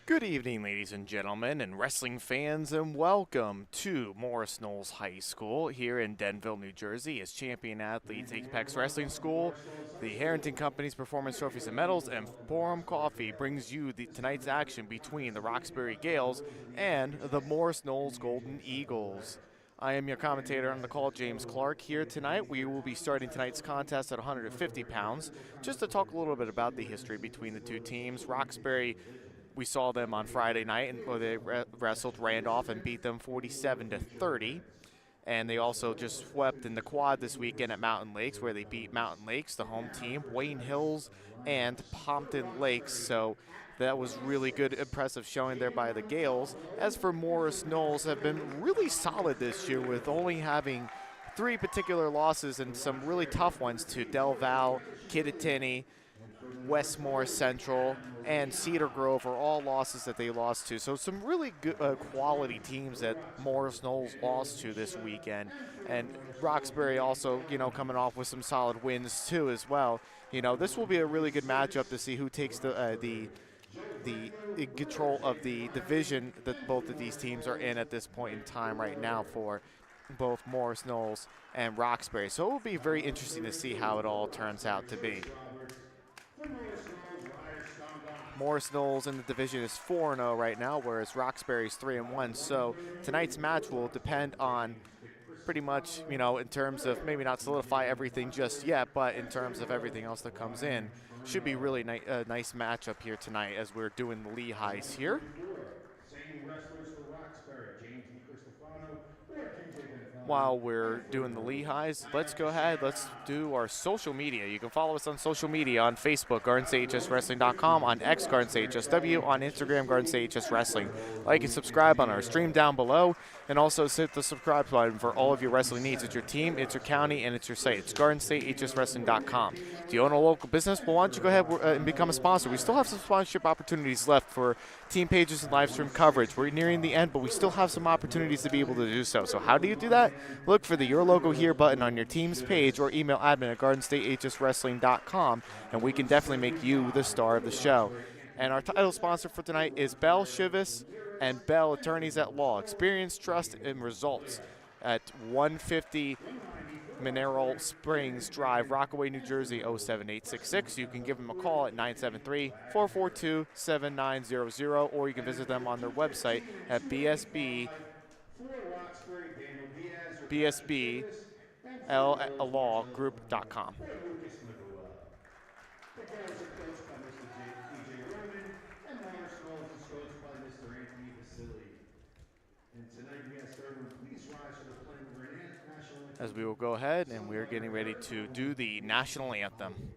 Good evening, ladies and gentlemen, and wrestling fans, and welcome to Morris Knolls High School here in Denville, New Jersey, as champion athletes Apex Wrestling School, the Harrington Company's Performance Trophies and Medals, and Forum Coffee brings you tonight's action between the Roxbury Gaels and the Morris Knolls Golden Eagles. I am your commentator on the call, James Clarke. Here tonight, we will be starting tonight's contest at 150 pounds, just to talk a little bit about the history between the two teams. Roxbury, we saw them on Friday night, and where they wrestled Randolph and beat them 47-30. And they also just swept in the quad this weekend at Mountain Lakes, where they beat Mountain Lakes, the home team, Wayne Hills, and Pompton Lakes. So that was really good, impressive showing there by the Gales. As for Morris Knolls, have been really solid this year, with only having 3 particular losses and some really tough ones to Del Val, Kittatinny, Westmore Central, and Cedar Grove are all losses that they lost to. So some really good quality teams that Morris Knolls lost to this weekend. And Roxbury also, coming off with some solid wins too as well. This will be a really good matchup to see who takes the control of the division that both of these teams are in at this point in time right now for both Morris Knolls and Roxbury. So it will be very interesting to see how it all turns out to be. Morris Knolls in the division is 4-0 right now, whereas Roxbury is 3-1. So tonight's match will depend on pretty much, in terms of maybe not solidify everything just yet, but in terms of everything else that comes in. Should be really nice matchup here tonight as we're doing the Lehighs here. While we're doing the Lehighs, let's go ahead, let's do our social media. You can follow us on social media on Facebook, GardenStateHSWrestling.com, on X, GardenStateHSW, on Instagram, GardenStateHSWrestling. Like and subscribe on our stream down below, and also hit the subscribe button for all of your wrestling needs. It's your team, it's your county, and it's your site. It's GardenStateHSWrestling.com. Do you own a local business? Well, why don't you go ahead and become a sponsor? We still have some sponsorship opportunities left for team pages and live stream coverage. We're nearing the end, but we still have some opportunities to be able to do so. So how do you do that? Look for the Your Logo Here button on your team's page, or email admin at GardenStateHSWrestling.com, and we can definitely make you the star of the show. And our title sponsor for tonight is Bell Shivas and Bell Attorneys at Law. Experience, trust, and results at 150 Mineral Springs Drive, Rockaway, New Jersey, 07866. You can give them a call at 973-442-7900, or you can visit them on their website at bsblawgroup.com. As we will go ahead, and we're getting ready to do the national anthem.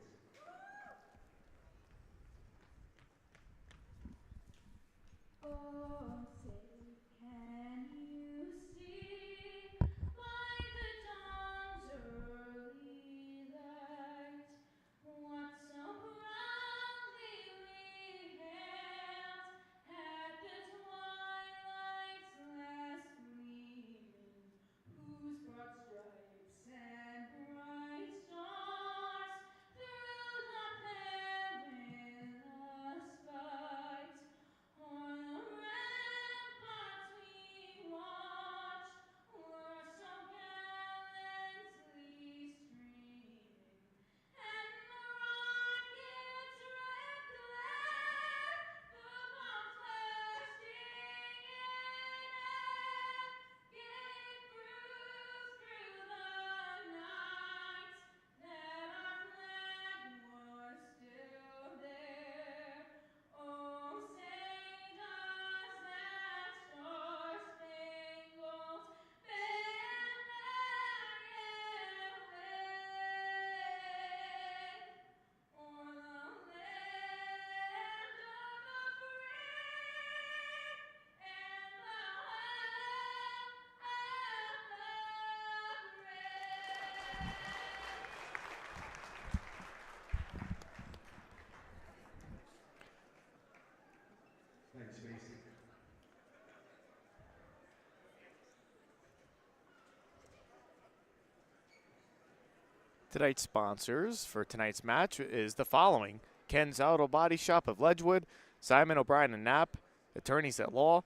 Tonight's sponsors for tonight's match is the following: Ken's Auto Body Shop of Ledgewood, Simon O'Brien and Knapp, Attorneys at Law,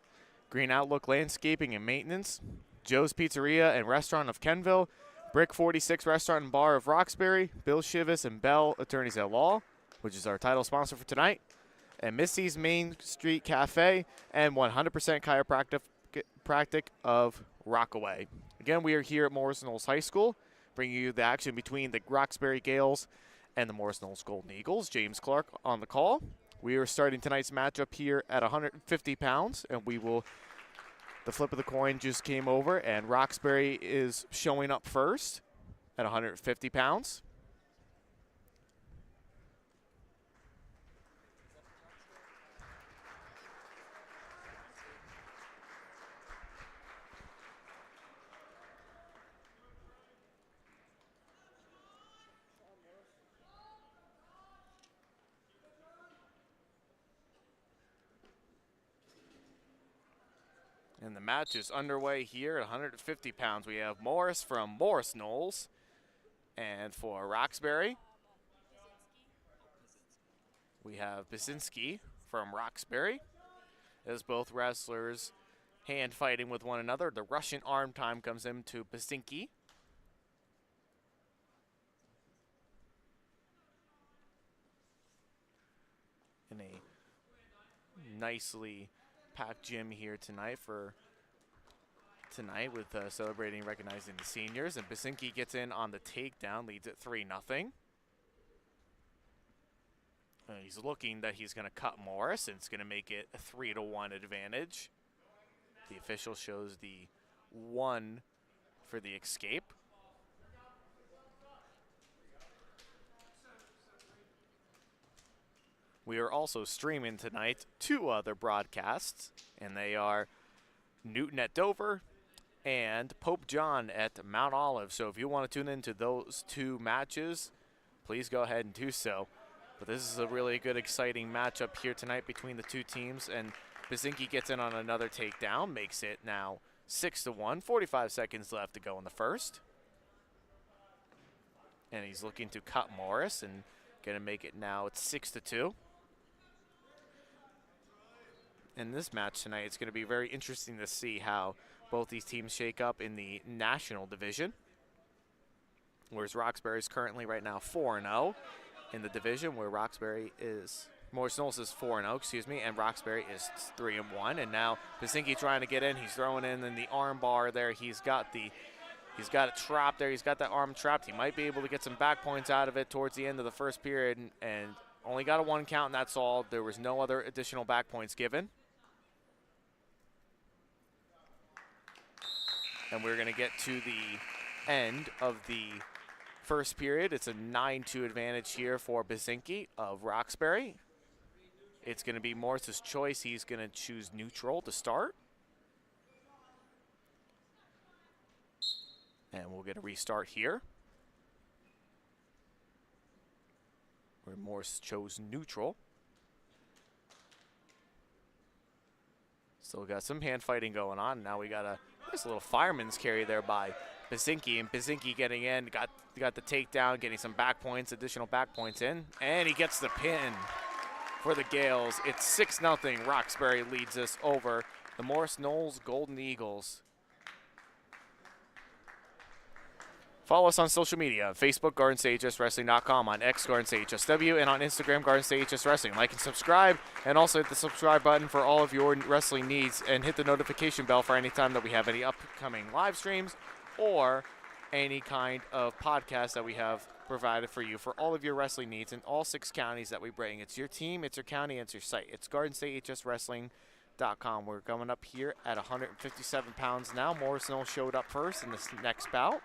Green Outlook Landscaping and Maintenance, Joe's Pizzeria and Restaurant of Kenville, Brick 46 Restaurant and Bar of Roxbury, Bill Shivas and Bell Attorneys at Law, which is our title sponsor for tonight, and Missy's Main Street Cafe, and 100% Chiropractic of Rockaway. Again, we are here at Morris Knolls High School, bringing you the action between the Roxbury Gaels and the Morris Knolls Golden Eagles. James Clarke on the call. We are starting tonight's matchup here at 150 pounds, and the flip of the coin just came over, and Roxbury is showing up first at 150 pounds. And the match is underway here at 150 pounds. We have Morris from Morris Knolls. And for Roxbury, we have Basinski from Roxbury. As both wrestlers hand fighting with one another, the Russian arm time comes into Basinski. In a nicely packed gym here tonight with celebrating and recognizing the seniors. And Basinski gets in on the takedown, leads it 3-0. He's looking that he's going to cut Morris, and it's going to make it a 3-1 advantage. The official shows the 1 for the escape. We are also streaming tonight 2 other broadcasts, and they are Newton at Dover and Pope John at Mount Olive. So if you want to tune into those 2 matches, please go ahead and do so. But this is a really good, exciting matchup here tonight between the 2 teams, and Basinski gets in on another takedown, makes it now 6-1. 45 seconds left to go in the first. And he's looking to cut Morris and going to make it now, it's 6-2. In this match tonight, it's going to be very interesting to see how both these teams shake up in the national division. Whereas Roxbury is currently right now 4-0 in the division, where Morris Knolls is 4-0, excuse me, and Roxbury is 3-1. And now Basinski trying to get in. He's throwing in the arm bar there. He's got it trapped there. He's got that arm trapped. He might be able to get some back points out of it towards the end of the first period, and only got a 1 count, and that's all. There was no other additional back points given. And we're going to get to the end of the first period. It's a 9-2 advantage here for Basinski of Roxbury. It's going to be Morris's choice. He's going to choose neutral to start. And we'll get a restart here, where Morris chose neutral. Still got some hand fighting going on. Now we got a little fireman's carry there by Basinski, and Basinski getting in, got the takedown, getting some back points, additional back points in, and he gets the pin for the Gaels. It's 6-0. Roxbury leads us over the Morris Knolls Golden Eagles. Follow us on social media, Facebook, GardenStateHSWrestling.com, on X, GardenStateHSW, and on Instagram, GardenStateHSWrestling. Like and subscribe, and also hit the subscribe button for all of your wrestling needs, and hit the notification bell for any time that we have any upcoming live streams or any kind of podcast that we have provided for you for all of your wrestling needs in all 6 counties that we bring. It's your team, it's your county, it's your site. It's GardenStateHSWrestling.com. We're coming up here at 157 pounds now. Morris Knolls showed up first in this next bout.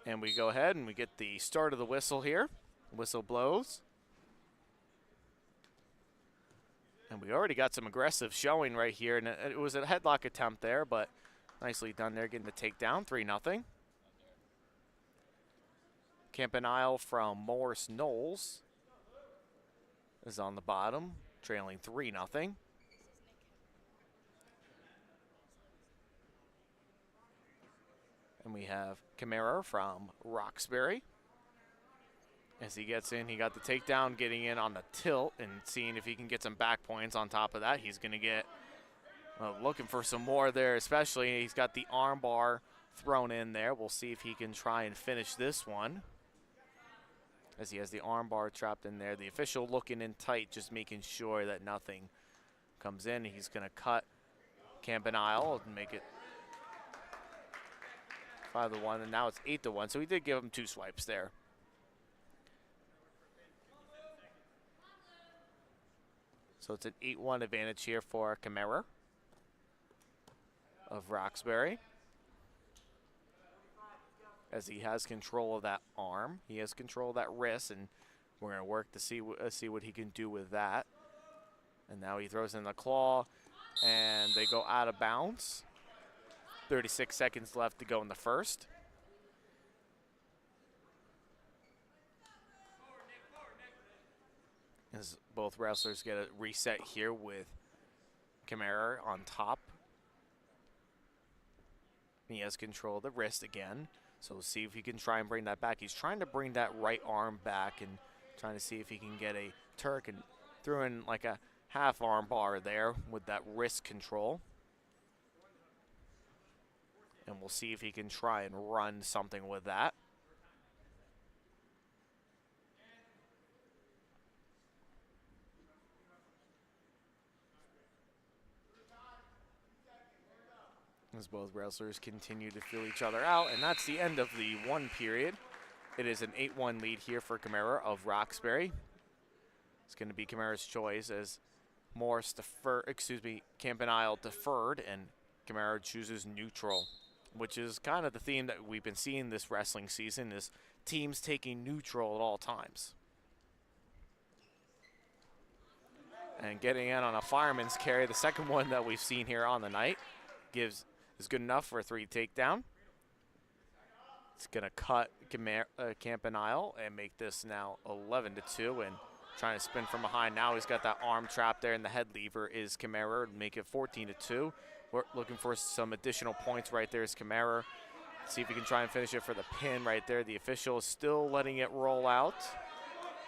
And we go ahead and we get the start of the whistle here. Whistle blows. And we already got some aggressive showing right here. And it was a headlock attempt there, but nicely done there, getting the takedown, 3-0. Campanile from Morris Knolls is on the bottom, trailing 3-0. And we have Camara from Roxbury. As he gets in, he got the takedown, getting in on the tilt and seeing if he can get some back points on top of that. He's going to get, looking for some more there, especially he's got the arm bar thrown in there. We'll see if he can try and finish this one. As he has the arm bar trapped in there. The official looking in tight, just making sure that nothing comes in. He's going to cut Campanile and make it 5-1, and now it's 8-1. So he did give him 2 swipes there. So it's an 8-1 advantage here for Camara of Roxbury. As he has control of that arm. He has control of that wrist, and we're going to work to see what he can do with that. And now he throws in the claw, and they go out of bounds. 36 seconds left to go in the first. As both wrestlers get a reset here with Camara on top. He has control of the wrist again. So we'll see if he can try and bring that back. He's trying to bring that right arm back and trying to see if he can get a Turk and throw in like a half arm bar there with that wrist control. And we'll see if he can try and run something with that. As both wrestlers continue to feel each other out, and that's the end of the 1 period. It is an 8-1 lead here for Camara of Roxbury. It's going to be Camara's choice as Campanile deferred, and Camara chooses neutral, which is kind of the theme that we've been seeing this wrestling season, is teams taking neutral at all times. And getting in on a fireman's carry, the second one that we've seen here on the night, is good enough for a 3 takedown. It's going to cut Campanile and make this now 11-2, and trying to spin from behind. Now he's got that arm trap there, and the head lever is Camara to make it 14-2. We're looking for some additional points right there is Camara. See if he can try and finish it for the pin right there. The official is still letting it roll out,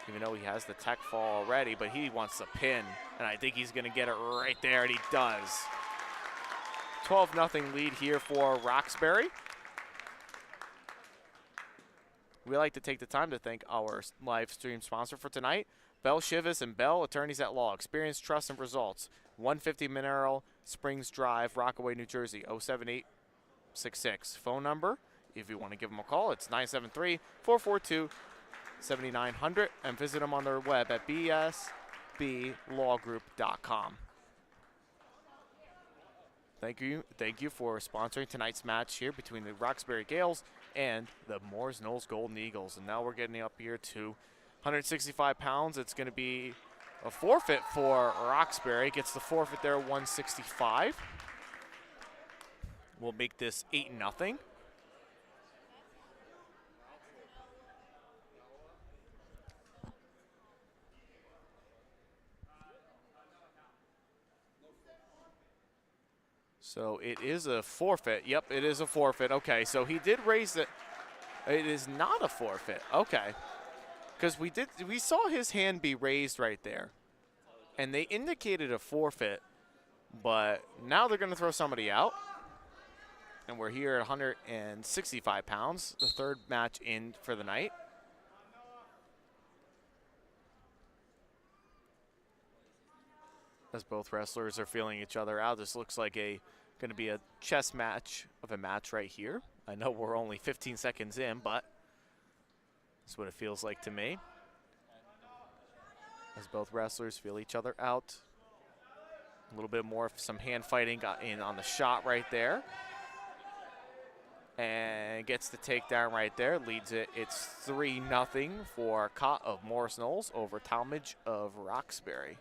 even though he has the tech fall already, but he wants the pin, and I think he's going to get it right there, and he does. 12-0 lead here for Roxbury. We like to take the time to thank our live stream sponsor for tonight, Bell Shivas and Bell Attorneys at Law. Experience, trust, and results. 150 Mineral Springs Drive, Rockaway, New Jersey, 07866. Phone number, if you want to give them a call, it's 973-442-7900, and visit them on their web at bsblawgroup.com. Thank you for sponsoring tonight's match here between the Roxbury Gaels and the Morris Knolls Golden Eagles. And now we're getting up here to 165 pounds. It's going to be a forfeit for Roxbury. Gets the forfeit there, 165. We'll make this 8-0. So it is a forfeit. Yep, it is a forfeit. Okay, so he did raise it. It is not a forfeit. Okay. Because we saw his hand be raised right there. And they indicated a forfeit, but now they're going to throw somebody out. And we're here at 165 pounds, the third match in for the night. As both wrestlers are feeling each other out, this looks like going to be a chess match of a match right here. I know we're only 15 seconds in, but that's what it feels like to me. As both wrestlers feel each other out. A little bit more of some hand fighting got in on the shot right there. And gets the takedown right there, leads it. It's 3-0 for Cott of Morris Knolls over Talmadge of Roxbury.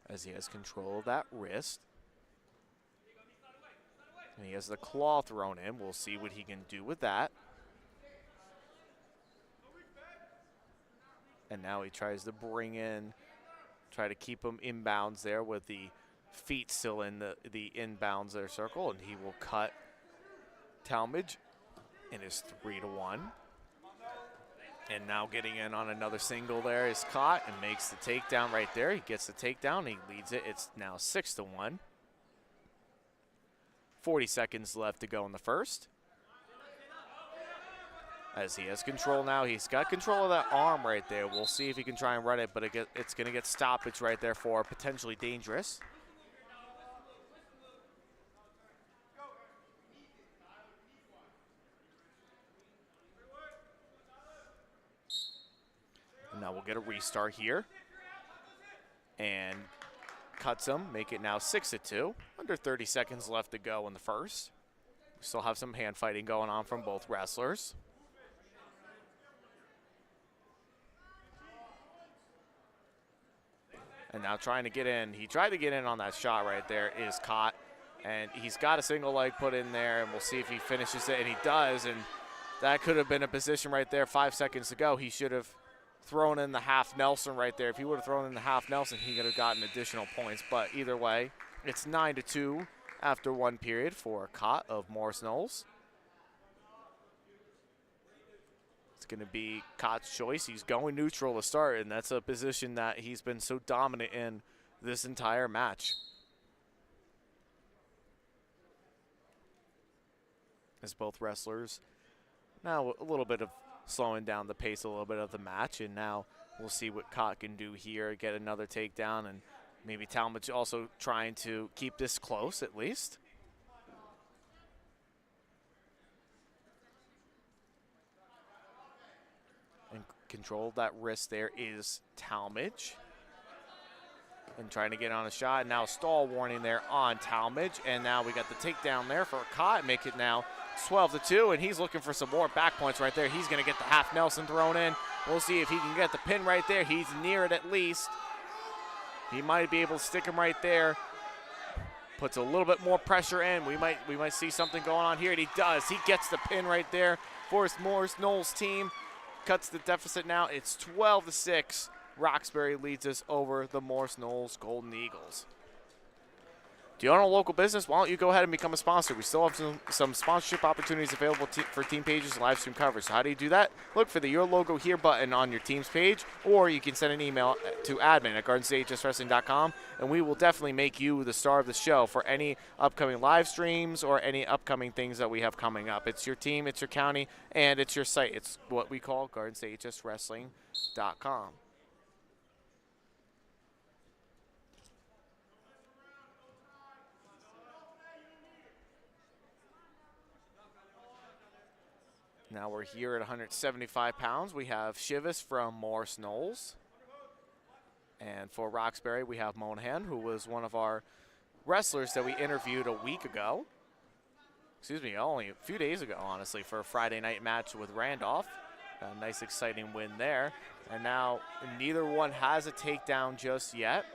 As he has control of that wrist. And he has the claw thrown in. We'll see what he can do with that. And now he tries to bring in Try to keep him inbounds there with the feet still in the inbounds there circle, and he will cut Talmadge in his 3-1. And now getting in on another single there is caught and makes the takedown right there. He gets the takedown, he leads it. It's now 6-1. 40 seconds left to go in the first. As he has control now, he's got control of that arm right there. We'll see if he can try and run it, but it's going to get stoppage right there for potentially dangerous. Now we'll get a restart here. And cuts him, make it now 6-2. Under 30 seconds left to go in the first. We still have some hand fighting going on from both wrestlers. And now trying to get in. He tried to get in on that shot right there, is caught. And he's got a single leg put in there, and we'll see if he finishes it, and he does. And that could have been a position right there, 5 seconds to go. He should have thrown in the half Nelson right there. If he would have thrown in the half Nelson, he could have gotten additional points. But either way, it's 9-2 after one period for Cott of Morris Knolls. It's going to be Cott's choice. He's going neutral to start, and that's a position that he's been so dominant in this entire match. As both wrestlers now a little bit of slowing down the pace a little bit of the match, and now we'll see what Cott can do here, get another takedown, and maybe Talmadge also trying to keep this close at least. And control of that wrist there is Talmadge. And trying to get on a shot, and now a stall warning there on Talmadge, and now we got the takedown there for Cott, make it now 12-2, and he's looking for some more back points right there. He's going to get the half Nelson thrown in. We'll see if he can get the pin right there. He's near it at least. He might be able to stick him right there. Puts a little bit more pressure in. We might see something going on here, and he does. He gets the pin right there for his Morris Knolls team. Cuts the deficit now. It's 12-6. Roxbury leads us over the Morris Knolls Golden Eagles. Do you own a local business? Why don't you go ahead and become a sponsor? We still have some sponsorship opportunities available for team pages and live stream coverage. So how do you do that? Look for the Your Logo Here button on your team's page, or you can send an email to admin@GardenStateHSWrestling.com, and we will definitely make you the star of the show for any upcoming live streams or any upcoming things that we have coming up. It's your team, it's your county, and it's your site. It's what we call GardenStateHSWrestling.com. Now we're here at 175 pounds. We have Shivas from Morris Knolls. And for Roxbury, we have Monahan, who was one of our wrestlers that we interviewed a week ago. Excuse me, only a few days ago, honestly, for a Friday night match with Randolph. A nice, exciting win there. And now neither one has a takedown just yet.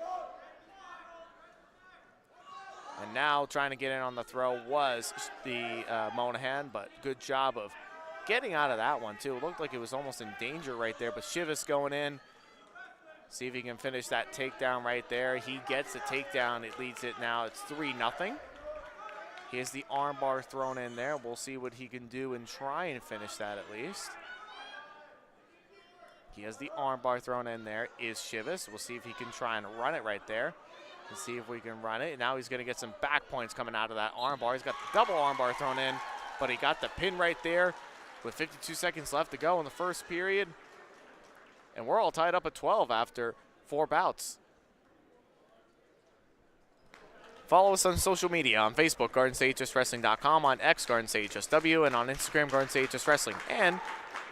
And now trying to get in on the throw was the Monahan, but good job of getting out of that one, too. It looked like it was almost in danger right there, but Shivas going in. See if he can finish that takedown right there. He gets the takedown. It leads it now. It's 3-0. He has the arm bar thrown in there. We'll see what he can do and try and finish that at least. He has the arm bar thrown in there, is Shivas. We'll see if he can try and run it right there and see if we can run it. And now he's going to get some back points coming out of that arm bar. He's got the double arm bar thrown in, but he got the pin right there. With 52 seconds left to go in the first period. And we're all tied up at 12 after 4 bouts. Follow us on social media, on Facebook, GardenStateHSWrestling.com, on X, GardenStateHSW, and on Instagram, GardenStateHSWrestling. And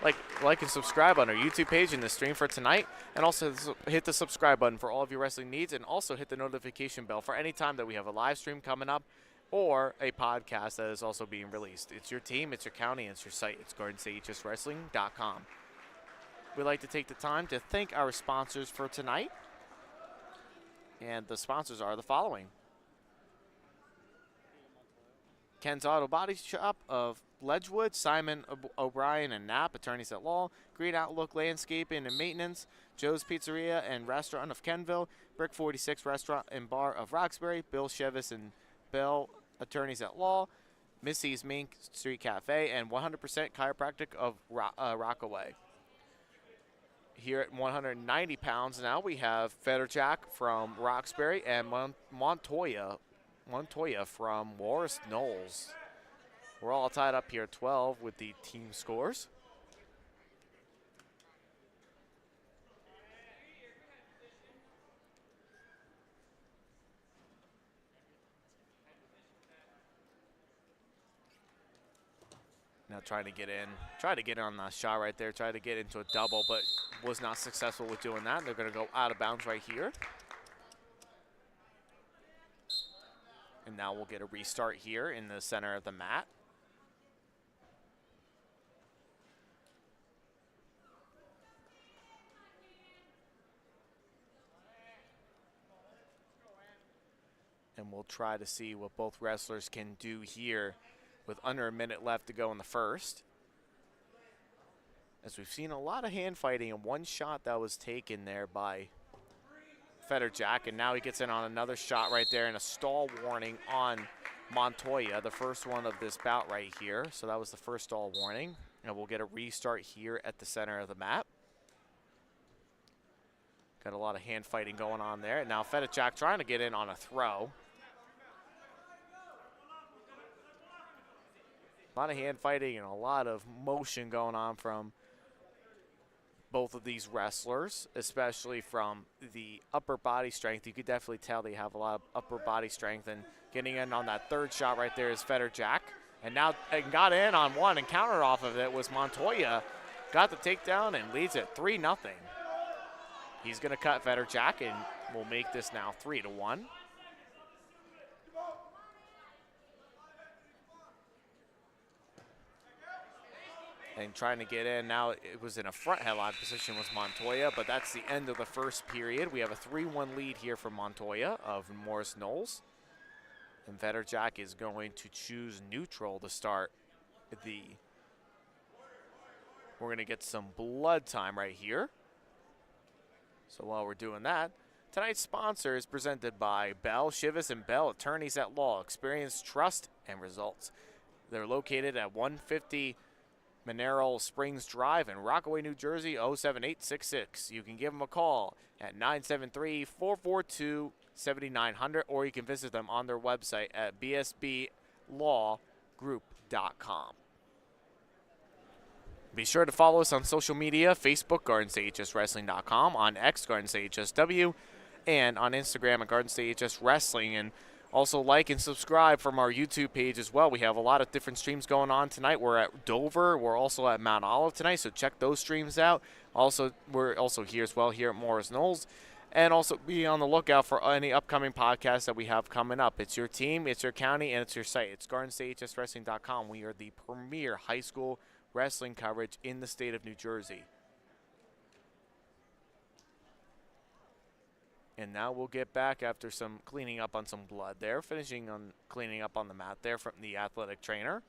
like and subscribe on our YouTube page in the stream for tonight. And also hit the subscribe button for all of your wrestling needs. And also hit the notification bell for any time that we have a live stream coming up, or a podcast that is also being released. It's your team, it's your county, it's your site. It's GardenStateHSWrestling.com. We'd like to take the time to thank our sponsors for tonight. And the sponsors are the following. Ken's Auto Body Shop of Ledgewood, Simon O'Brien and Knapp, attorneys at law, Green Outlook Landscaping and Maintenance, Joe's Pizzeria and Restaurant of Kenville, Brick 46 Restaurant and Bar of Roxbury, Bill Chevis and Bell, attorneys at law, Missy's Main Street Cafe, and 100% Chiropractic of Rockaway. Here at 190 pounds now, we have Federjack from Roxbury and Montoya from Morris Knolls. We're all tied up here at 12 with the team scores. Now trying to get in on that shot right there, try to get into a double, but was not successful with doing that. They're going to go out of bounds right here. And now we'll get a restart here in the center of the mat. And we'll try to see what both wrestlers can do here with under a minute left to go in the first. As we've seen a lot of hand fighting and one shot that was taken there by Federjack, and now he gets in on another shot right there and a stall warning on Montoya, the first one of this bout right here. So that was the first stall warning, and we'll get a restart here at the center of the mat. Got a lot of hand fighting going on there. And now Federjack trying to get in on a throw. A lot of hand fighting and a lot of motion going on from both of these wrestlers, especially from the upper body strength. You could definitely tell they have a lot of upper body strength, and getting in on that third shot right there is Federjack. And now got in on one and countered off of it was Montoya. Got the takedown and leads it 3-0. He's going to cut Federjack, and we'll make this now 3-1. And trying to get in now, it was in a front headlock position was Montoya, but that's the end of the first period. We have a 3-1 lead here for Montoya of Morris Knolls. And Federjack is going to choose neutral to start the. We're going to get some blood time right here. So while we're doing that, tonight's sponsor is presented by Bell, Chevis, and Bell, attorneys at law, experience, trust, and results. They're located at 150 Mineral Springs Drive in Rockaway, New Jersey, 07866. You can give them a call at 973-442-7900, or you can visit them on their website at bsblawgroup.com. Be sure to follow us on social media, Facebook, GardenStateHSWrestling.com, on X, GardenStateHSW, and on Instagram at GardenStateHSWrestling. And also like and subscribe from our YouTube page as well. We have a lot of different streams going on tonight. We're at Dover. We're also at Mount Olive tonight, so check those streams out. Also, we're also here as well here at Morris Knolls. And also be on the lookout for any upcoming podcasts that we have coming up. It's your team, it's your county, and it's your site. It's GardenStateHSWrestling.com. We are the premier high school wrestling coverage in the state of New Jersey. And now we'll get back after some cleaning up on some blood there, finishing on cleaning up on the mat there from the athletic trainer.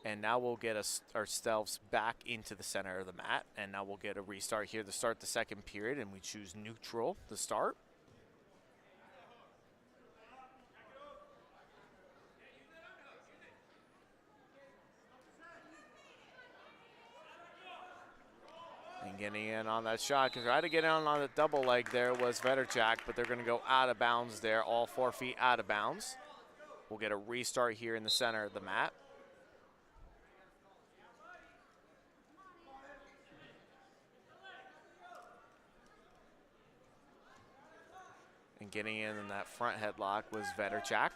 And now we'll get ourselves back into the center of the mat. And now we'll get a restart here to start the second period, and we choose neutral to start. And getting in on that shot, because trying to get in on the double leg there was Federjack, but they're going to go out of bounds there, all 4 feet out of bounds. We'll get a restart here in the center of the mat. And getting in that front headlock was Federjack.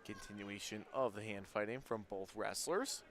Continuation of the hand fighting from both wrestlers.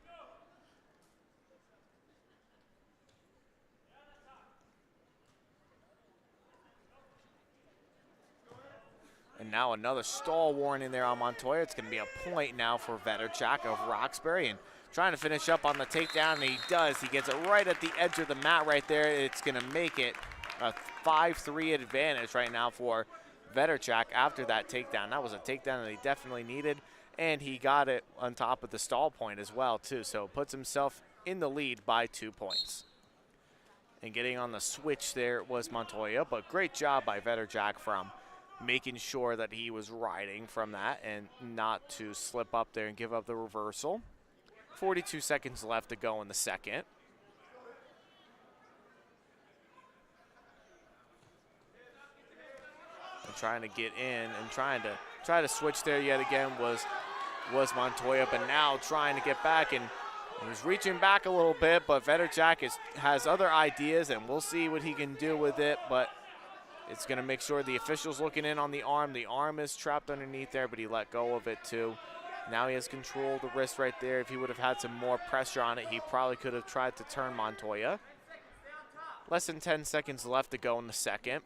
And now another stall warning there on Montoya. It's going to be a point now for Federjack of Roxbury. And trying to finish up on the takedown, and he does. He gets it right at the edge of the mat right there. It's going to make it a 5-3 advantage right now for Varsity after that takedown. That was a takedown that he definitely needed, and he got it on top of the stall point as well, too. So puts himself in the lead by 2 points. And getting on the switch there was Montoya, but great job by Varsity from making sure that he was riding from that and not to slip up there and give up the reversal. 42 seconds left to go in the second. And trying to get in and try to switch there yet again was Montoya, but now trying to get back, and he was reaching back a little bit, but Varsity has other ideas, and we'll see what he can do with it, but it's going to make sure the official's looking in on the arm. The arm is trapped underneath there, but he let go of it too. Now he has control of the wrist right there. If he would have had some more pressure on it, he probably could have tried to turn Montoya. Less than 10 seconds left to go in the second.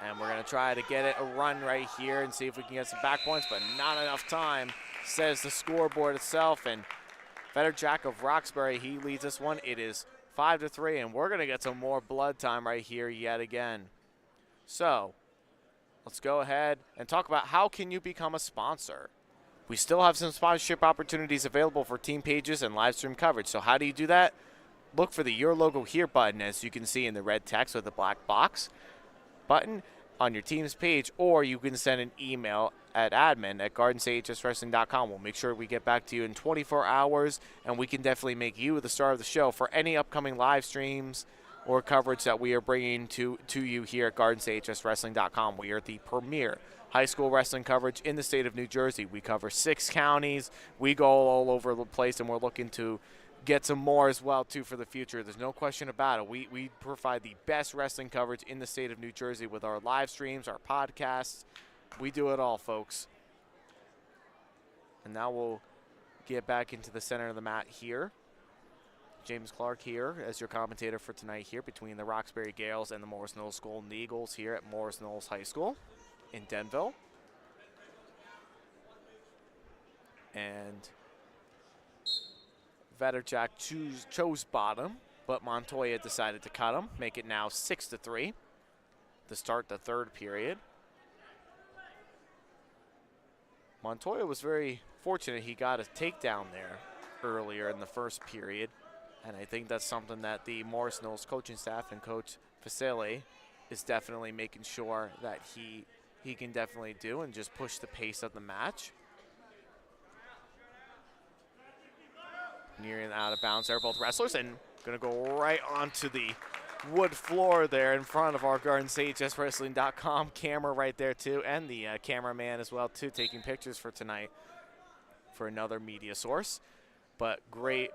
And we're going to try to get it a run right here and see if we can get some back points, but not enough time, says the scoreboard itself. And Varsity of Roxbury, he leads this one. It is 5-3, and we're going to get some more blood time right here yet again. So let's go ahead and talk about how can you become a sponsor. We still have some sponsorship opportunities available for team pages and live stream coverage. So how do you do that? Look for the Your Logo Here button, as you can see in the red text with the black box button on your team's page, or you can send an email at admin@GardensAHSWrestling.com. We'll make sure we get back to you in 24 hours, and we can definitely make you the star of the show for any upcoming live streams or coverage that we are bringing to you here at GardensAHSWrestling.com. We are the premier high school wrestling coverage in the state of New Jersey. We cover 6 counties. We go all over the place, and we're looking to get some more as well, too, for the future. There's no question about it. We provide the best wrestling coverage in the state of New Jersey with our live streams, our podcasts. We do it all, folks. And now we'll get back into the center of the mat here. James Clarke here as your commentator for tonight here between the Roxbury Gaels and the Morris Knolls Golden Eagles here at Morris Knolls High School in Denville. And Varsity chose bottom, but Montoya decided to cut him, make it now 6-3 to start the third period. Montoya was very fortunate he got a takedown there earlier in the first period, and I think that's something that the Morris Knolls coaching staff and Coach Vasile is definitely making sure that he can definitely do and just push the pace of the match. Nearing out of bounds there, both wrestlers, and going to go right onto the wood floor there in front of our GardensAHSWrestling.com camera right there too, and the cameraman as well too, taking pictures for tonight for another media source. But great,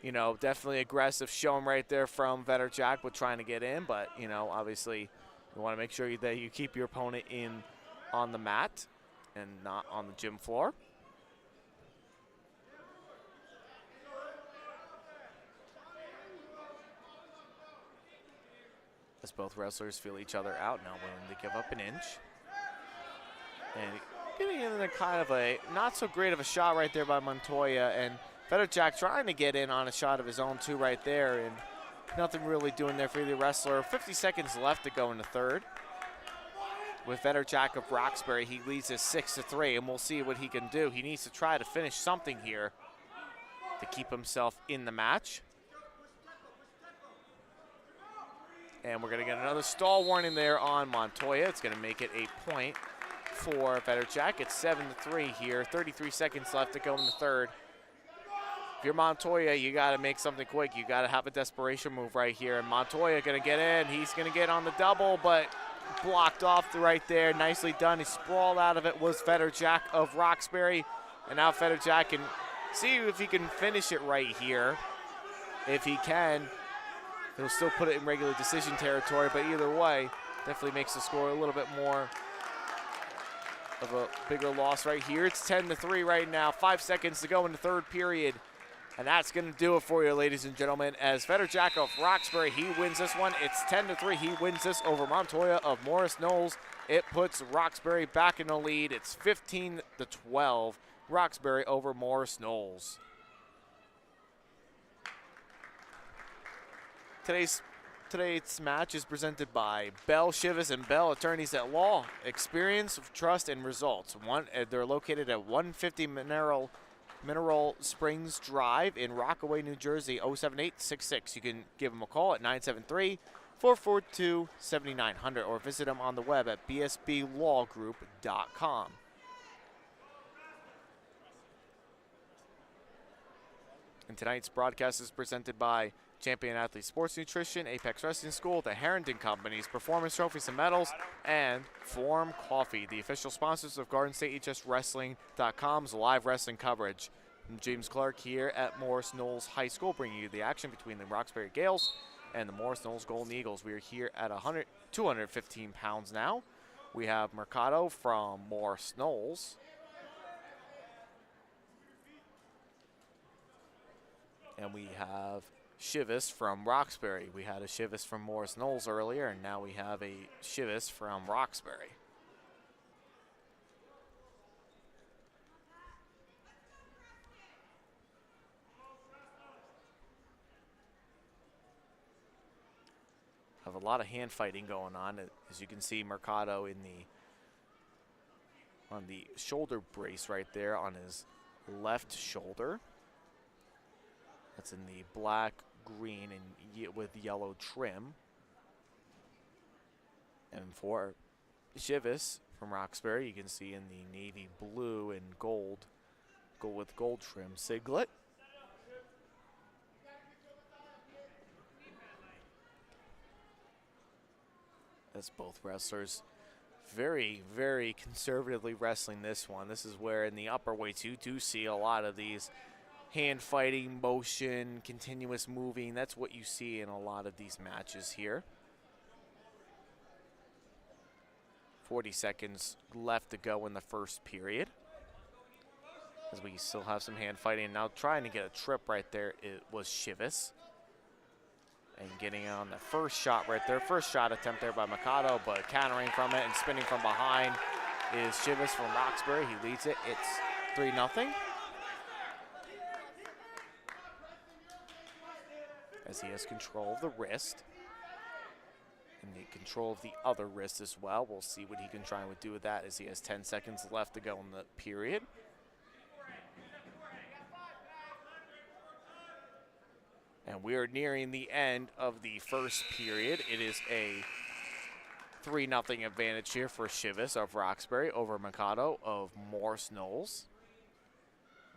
definitely aggressive showing right there from Varsity with trying to get in, but obviously you want to make sure that you keep your opponent in on the mat and not on the gym floor. As both wrestlers feel each other out now, willing to give up an inch. And getting in a kind of a not so great of a shot right there by Montoya, and Varsity trying to get in on a shot of his own too right there, and nothing really doing there for either wrestler. 50 seconds left to go in the third. With Varsity of Roxbury, he leads us 6-3, and we'll see what he can do. He needs to try to finish something here to keep himself in the match. And we're going to get another stall warning there on Montoya. It's going to make it a point for Varsity. It's 7-3 here. 33 seconds left to go in the third. If you're Montoya, you got to make something quick. You got to have a desperation move right here. And Montoya going to get in. He's going to get on the double, but blocked off right there. Nicely done. He sprawled out of it. Was Varsity of Roxbury. And now Varsity can see if he can finish it right here. If he can, he'll still put it in regular decision territory, but either way, definitely makes the score a little bit more of a bigger loss right here. It's 10-3 right now. 5 seconds to go in the third period. And that's going to do it for you, ladies and gentlemen. As Varsity of Roxbury, he wins this one. It's 10-3. He wins this over Montoya of Morris Knolls. It puts Roxbury back in the lead. It's 15-12 Roxbury over Morris Knolls. Today's match is presented by Bell, Shivas, and Bell Attorneys at Law. Experience, trust, and results. They're located at 150 Mineral Springs Drive in Rockaway, New Jersey, 07866. You can give them a call at 973-442-7900 or visit them on the web at bsblawgroup.com. And tonight's broadcast is presented by Champion Athlete Sports Nutrition, Apex Wrestling School, the Harrington Companies, Performance Trophies and Medals, and Form Coffee, the official sponsors of GardenStateHSWrestling.com's live wrestling coverage. I'm James Clarke here at Morris Knolls High School, bringing you the action between the Roxbury Gaels and the Morris Knolls Golden Eagles. We are here at 215 pounds now. We have Mercado from Morris Knolls. And we have Shivas from Roxbury. We had a Shivas from Morris Knolls earlier, and now we have a Shivas from Roxbury. Have a lot of hand fighting going on. As you can see, Mercado on the shoulder brace right there on his left shoulder. That's in the black, green, and with yellow trim. And for Shivas from Roxbury, you can see in the navy blue and gold with gold trim siglet. That's both wrestlers very, very conservatively wrestling this one. This is where in the upper weights you do see a lot of these hand fighting, motion, continuous moving. That's what you see in a lot of these matches here. 40 seconds left to go in the first period, as we still have some hand fighting. Now trying to get a trip right there, it was Shivas. And getting on the first shot right there. First shot attempt there by Mercado, but countering from it and spinning from behind is Shivas from Roxbury. He leads it. It's 3-0. As he has control of the wrist and the control of the other wrist as well. We'll see what he can try and do with that, as he has 10 seconds left to go in the period. And we are nearing the end of the first period. It is a 3-0 advantage here for Shivas of Roxbury over Mercado of Morris Knolls.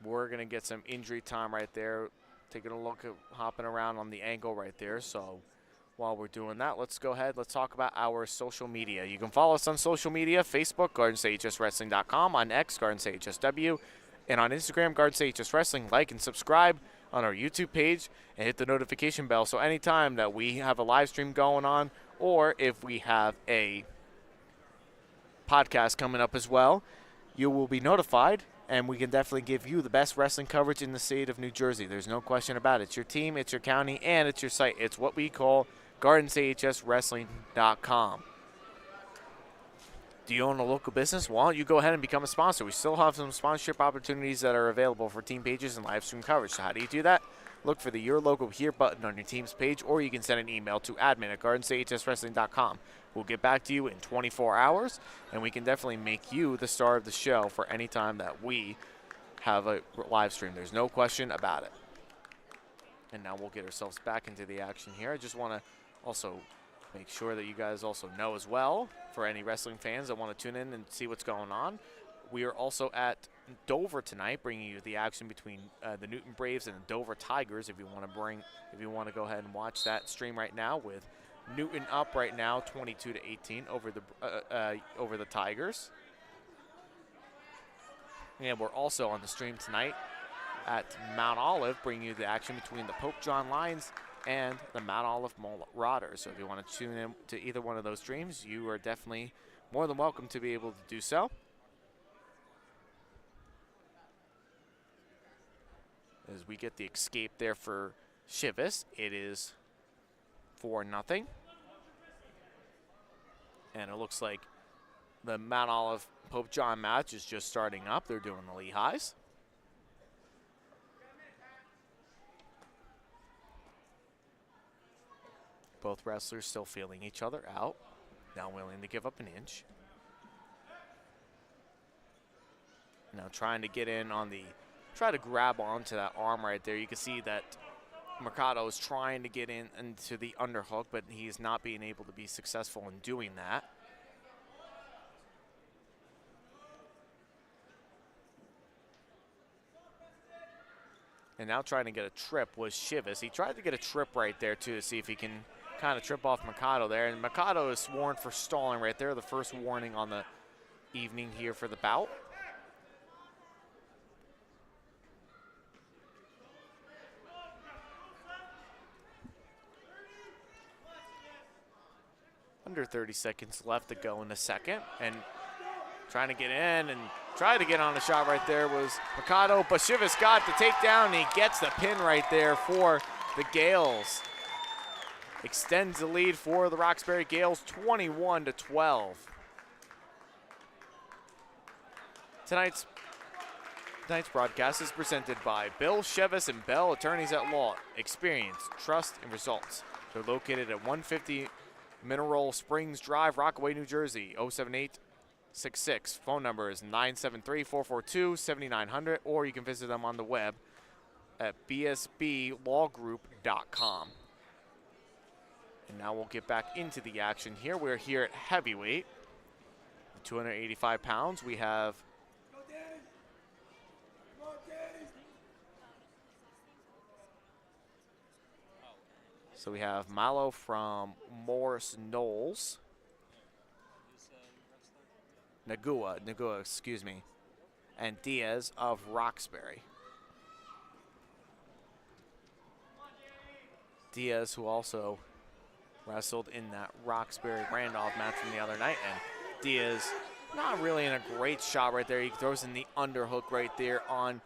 We're going to get some injury time right there. Taking a look at hopping around on the ankle right there. So while we're doing that, let's go ahead. Let's talk about our social media. You can follow us on social media, Facebook, GardenStateHSWrestling.com, on X, GardenStateHSW, and on Instagram, GardenStateHSWrestling. Like and subscribe on our YouTube page and hit the notification bell. So anytime that we have a live stream going on, or if we have a podcast coming up as well, you will be notified. And we can definitely give you the best wrestling coverage in the state of New Jersey. There's no question about it. It's your team, it's your county, and it's your site. It's what we call GardenStateHSWrestling.com. Do you own a local business? Why don't you go ahead and become a sponsor? We still have some sponsorship opportunities that are available for team pages and live stream coverage. So how do you do that? Look for the Your Logo Here button on your team's page, or you can send an email to admin@GardenStateHSWrestling.com. We'll get back to you in 24 hours, and we can definitely make you the star of the show for any time that we have a live stream. There's no question about it. And now we'll get ourselves back into the action here. I just want to also make sure that you guys also know as well, for any wrestling fans that want to tune in and see what's going on, we are also at Dover tonight, bringing you the action between the Newton Braves and the Dover Tigers. If you want to go ahead and watch that stream right now, with Newton up right now 22-18 over the Tigers. And we're also on the stream tonight at Mount Olive, bringing you the action between the Pope John Lions and the Mount Olive Marauders. So if you want to tune in to either one of those streams, you are definitely more than welcome to be able to do so. As we get the escape there for Shivas, it is 4-0. And it looks like The Mount Olive Pope John match is just starting up. They're doing the Lehighs. Both wrestlers still feeling each other out. Not willing to give up an inch. Now trying to get in on the, try to grab onto that arm right there. You can see that Mercado is trying to get into the underhook, but he's not being able to be successful in doing that. And now trying to get a trip was Chivas. He tried to get a trip right there too to see if he can kind of trip off Mercado there. And Mercado is warned for stalling right there. The first warning on the evening here for the bout. Under 30 seconds left to go in the second. And trying to get in and try to get on a shot right there was Mercado. But Chivas got the takedown and he gets the pin right there for the Gaels. Extends the lead for the Roxbury Gaels, 21-12. Tonight's broadcast is presented by Bill Chivas and Bell Attorneys at Law. Experience, trust, and results. They're located at 150 Mineral Springs Drive, Rockaway, New Jersey, 07866. Phone number is 973-442-7900, or you can visit them on the web at bsblawgroup.com. And now we'll get back into the action here. We're here at heavyweight, 285 pounds. We have Malo from Morris Knolls. Nagua, excuse me. And Diaz of Roxbury. Diaz, who also wrestled in that Roxbury-Randolph match from the other night. And Diaz not really in a great shot right there. He throws in the underhook right there on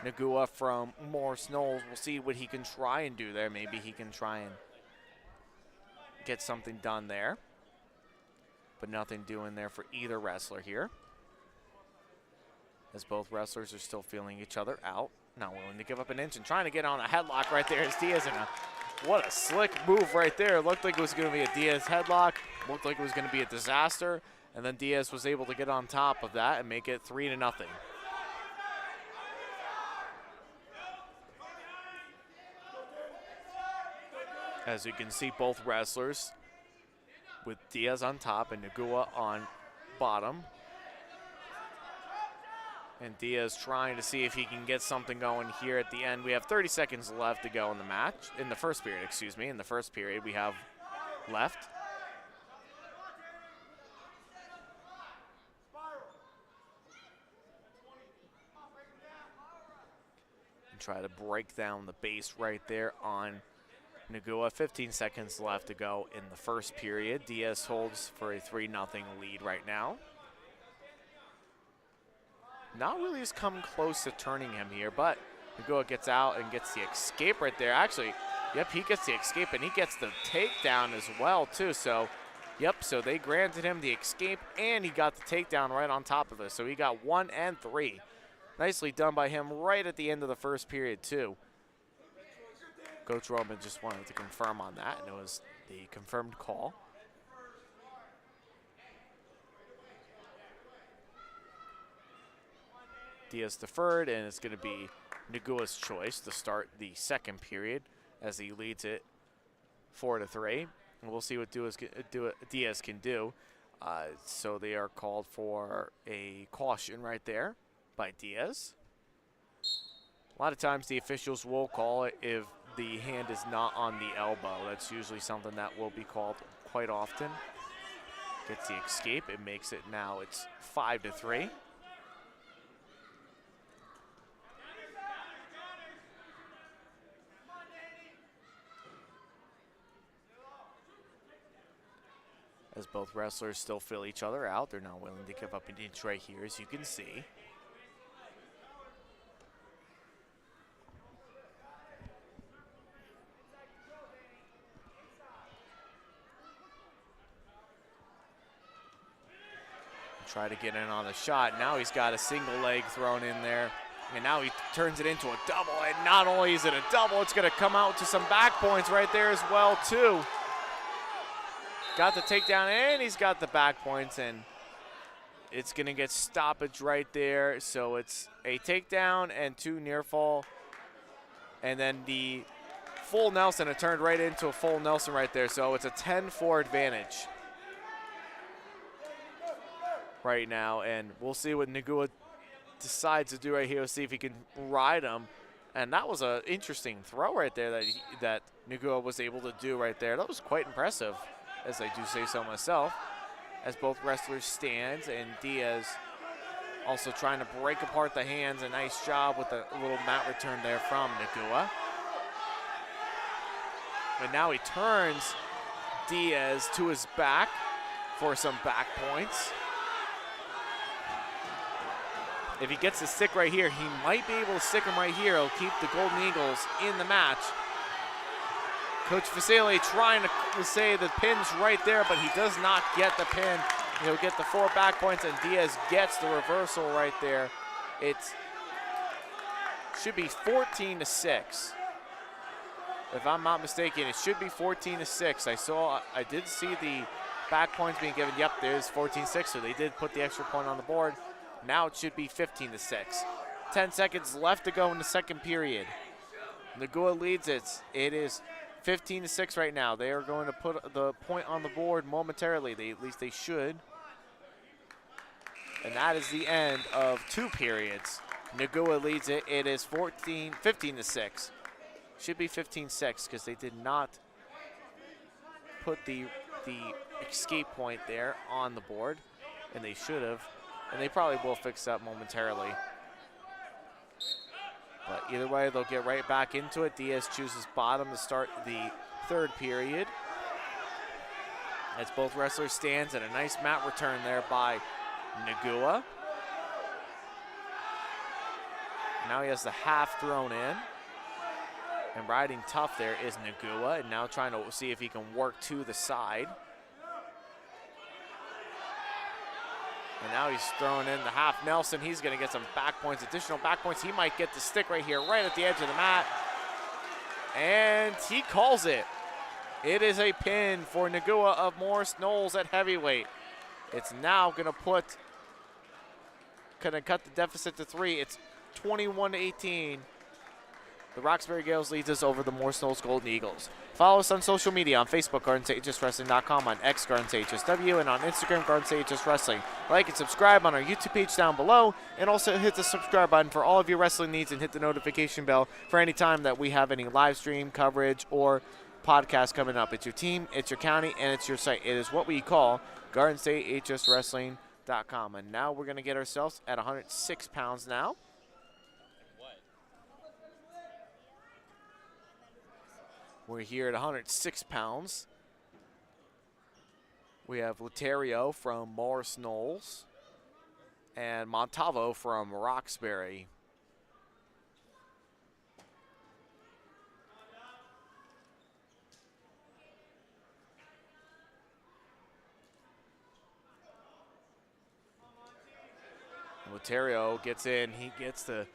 Nagua from Morris Knolls. We'll see what he can try and do there. Maybe he can try and get something done there. But nothing doing there for either wrestler here. As both wrestlers are still feeling each other out. Not willing to give up an inch and trying to get on a headlock right there. As Diaz what a slick move right there. It looked like it was going to be a Diaz headlock. Looked like it was going to be a disaster. And then Diaz was able to get on top of that and make it 3-0. As you can see, both wrestlers with Diaz on top and Nagua on bottom. And Diaz trying to see if he can get something going here at the end. We have 30 seconds left to go in the match. In the first period, excuse me. In the first period we have left. And try to break down the base right there on Nagua. 15 seconds left to go in the first period. Diaz holds for a 3-0 lead right now. Not really has come close to turning him here, but Nagua gets out and gets the escape right there. Actually, yep, he gets the escape and he gets the takedown as well too. So, yep, so they granted him the escape and he got the takedown right on top of it. So he got 1 and 3. Nicely done by him right at the end of the first period too. Coach Roman just wanted to confirm on that, and it was the confirmed call. Diaz deferred, and it's going to be Nagua's choice to start the second period as he leads it 4-3. And we'll see what Diaz can do. So they are called for a caution right there by Diaz. A lot of times the officials will call it if the hand is not on the elbow. That's usually something that will be called quite often. Gets the escape. It makes it now, it's 5-3. As both wrestlers still feel each other out. They're not willing to give up an inch right here, as you can see. Try to get in on the shot. Now he's got a single leg thrown in there. And now he turns it into a double. And not only is it a double, it's going to come out to some back points right there as well, too. Got the takedown, and he's got the back points, and it's going to get stoppage right there. So it's a takedown and 2 near fall. And then the full Nelson, it turned right into a full Nelson right there. So it's a 10-4 advantage right now. And we'll see what Nagua decides to do right here. We'll see if he can ride him. And that was an interesting throw right there that Nagua was able to do right there. That was quite impressive, as I do say so myself, as both wrestlers stand, and Diaz also trying to break apart the hands. A nice job with a little mat return there from Nagua. And now he turns Diaz to his back for some back points. If he gets the stick right here, he might be able to stick him right here. He'll keep the Golden Eagles in the match. Coach Vasile trying to say the pin's right there, but he does not get the pin. He'll get the 4 back points, and Diaz gets the reversal right there. It should be 14-6. If I'm not mistaken, it should be 14-6. I did see the back points being given. Yep, there's 14-6, so they did put the extra point on the board. Now it should be 15-6. 10 seconds left to go in the second period. Nagua leads it. It is 15-6 right now. They are going to put the point on the board momentarily. At least they should. And that is the end of 2 periods. Nagua leads it. It is 15-6. Should be 15-6 because they did not put the escape point there on the board, and they should have. And they probably will fix that momentarily. But either way, they'll get right back into it. Diaz chooses bottom to start the 3rd period. As both wrestlers stands, and a nice mat return there by Nagua. Now he has the half thrown in. And riding tough there is Nagua, and now trying to see if he can work to the side. And now he's throwing in the half Nelson. He's going to get some back points, additional back points. He might get the stick right here, right at the edge of the mat. And he calls it. It is a pin for Nagua of Morris Knolls at heavyweight. It's now going to cut the deficit to 3. It's 21-18. The Roxbury Gaels leads us over the Morris Knolls Golden Eagles. Follow us on social media on Facebook, GardensHSWrestling.com, on X, GardensHSW, and on Instagram, GardensHSWrestling. Like and subscribe on our YouTube page down below, and also hit the subscribe button for all of your wrestling needs, and hit the notification bell for any time that we have any live stream coverage or podcast coming up. It's your team, it's your county, and it's your site. It is what we call GardensHSWrestling.com. And now we're going to get ourselves at 106 pounds now. We're here at 106 pounds. We have Laterio from Morris Knolls and Montalvo from Roxbury. Laterio gets in. He gets the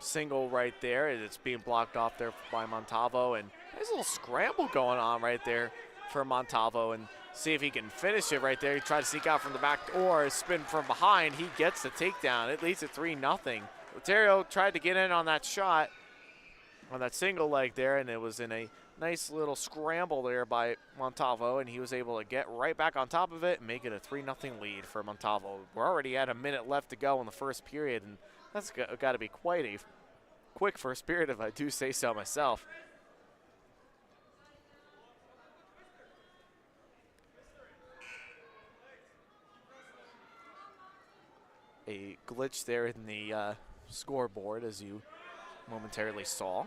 single right there, and it's being blocked off there by Montalvo, and there's a little scramble going on right there for Montalvo, and see if he can finish it right there. He tried to sneak out from the back or spin from behind. He gets the takedown. It leads at 3-0. Laterio tried to get in on that shot, on that single leg there, and it was in a nice little scramble there by Montalvo, and he was able to get right back on top of it and make it a 3-0 lead for Montalvo. We're already at a minute left to go in the first period, and that's got to be quite a quick first period, if I do say so myself. A glitch there in the scoreboard, as you momentarily saw.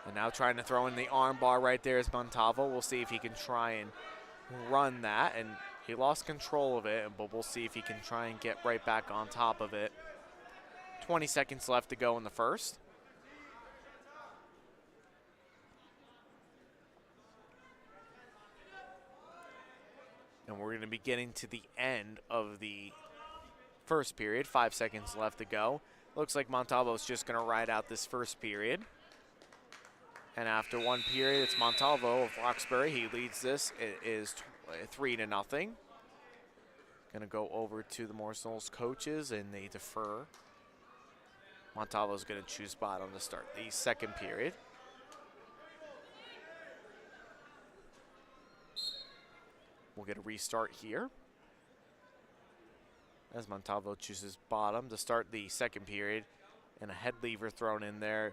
And now trying to throw in the arm bar right there is Montalvo. We'll see if he can try and run that. And he lost control of it, but we'll see if he can try and get right back on top of it. 20 seconds left to go in the first. And we're going to be getting to the end of the first period. 5 seconds left to go. Looks like Montalvo's just going to ride out this first period. And after one period, it's Montalvo of Roxbury. He leads this. It is 3-0. Going to go over to the Morris Knolls coaches, and they defer. Montalvo's going to choose bottom to start the second period. We'll get a restart here as Montalvo chooses bottom to start the second period, and a head lever thrown in there,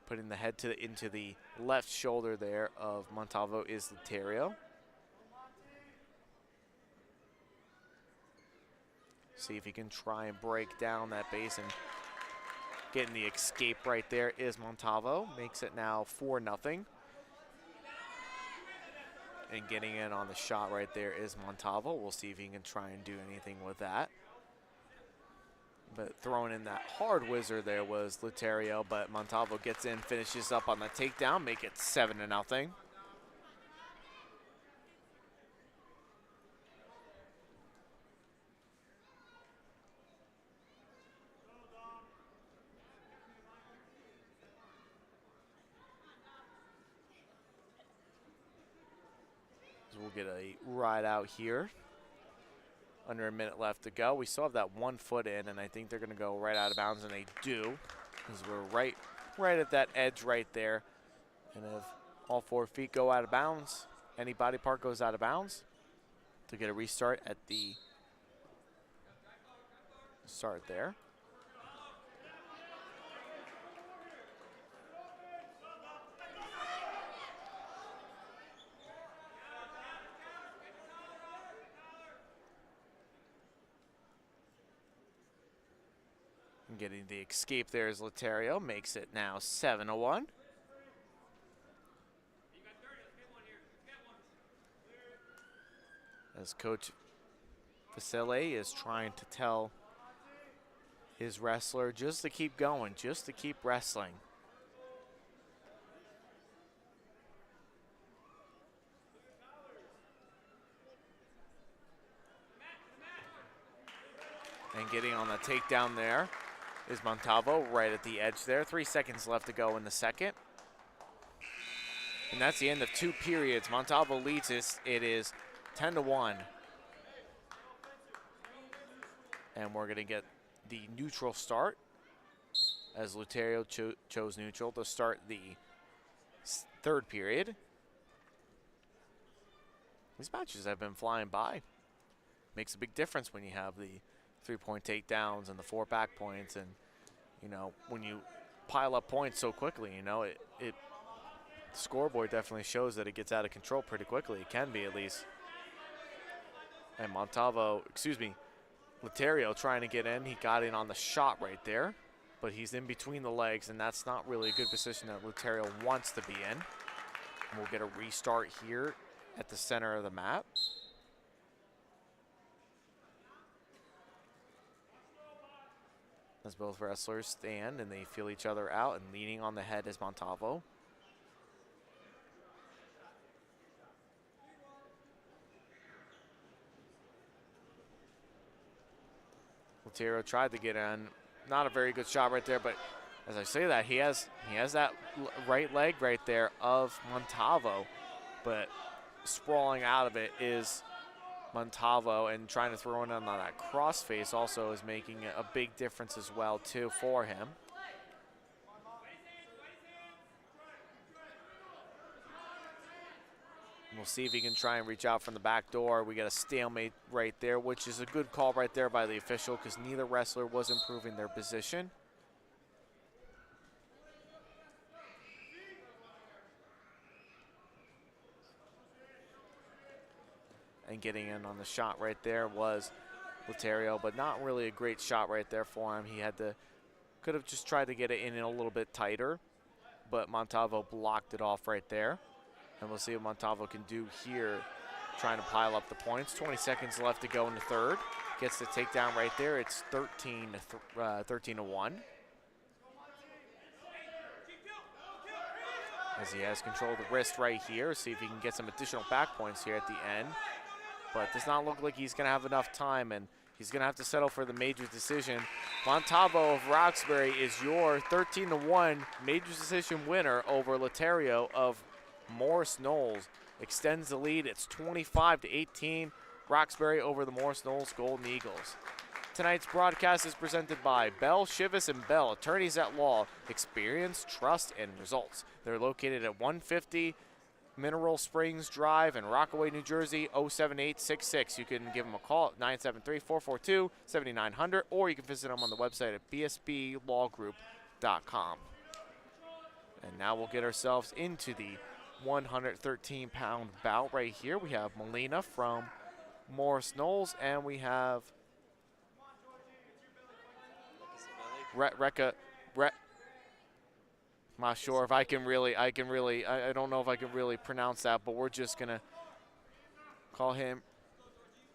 putting the head into the left shoulder there of Montalvo is Laterio. See if he can try and break down that base, and getting the escape right there is Montalvo. Makes it now 4-0. And getting in on the shot right there is Montalvo. We'll see if he can try and do anything with that. But throwing in that hard whizzer there was Laterio, but Montalvo gets in, finishes up on the takedown, make it 7-0. We'll get a ride out here. Under a minute left to go. We still have that 1 foot in, and I think they're going to go right out of bounds, and they do, because we're right at that edge right there. And if all 4 feet go out of bounds, any body part goes out of bounds, to get a restart at the start there. Getting the escape there is Laterio, makes it now 7-1. As Coach Vasile is trying to tell his wrestler just to keep going, just to keep wrestling. And getting on the takedown there is Montalvo right at the edge there. 3 seconds left to go in the second. And that's the end of 2 periods. Montalvo leads this. It is 10-1. And we're going to get the neutral start as Laterio chose neutral to start the third period. These matches have been flying by. Makes a big difference when you have the 3-point takedowns and the 4 back points, and you know, when you pile up points so quickly, you know, the scoreboard definitely shows that it gets out of control pretty quickly. It can be, at least. And Laterio trying to get in. He got in on the shot right there, but he's in between the legs, and that's not really a good position that Laterio wants to be in. And we'll get a restart here at the center of the map. As both wrestlers stand and they feel each other out, and leaning on the head is Montalvo. Laterio tried to get in. Not a very good shot right there, but as I say that, he has that right leg right there of Montalvo, but sprawling out of it is Montalvo, and trying to throw in on that crossface also is making a big difference as well too for him. We'll see if he can try and reach out from the back door. We got a stalemate right there, which is a good call right there by the official, because neither wrestler was improving their position. And getting in on the shot right there was Laterio, but not really a great shot right there for him. He could have just tried to get it in a little bit tighter, but Montalvo blocked it off right there. And we'll see what Montalvo can do here, trying to pile up the points. 20 seconds left to go in the third. Gets the takedown right there. It's 13-1. As he has control of the wrist right here. See if he can get some additional back points here at the end. but does not look like he's going to have enough time, and he's going to have to settle for the major decision. Montalvo of Roxbury is your 13-1 major decision winner over Laterio of Morris Knolls. Extends the lead. It's 25-18. Roxbury over the Morris Knolls Golden Eagles. Tonight's broadcast is presented by Bell, Shivas, and Bell, attorneys at law, experience, trust, and results. They're located at 150 Mineral Springs Drive in Rockaway, New Jersey, 07866. You can give them a call at 973-442-7900, or you can visit them on the website at bsblawgroup.com. And now we'll get ourselves into the 113-pound bout right here. We have Molina from Morris Knolls, and we have I'm not sure if I don't know if I can really pronounce that, but we're just gonna call him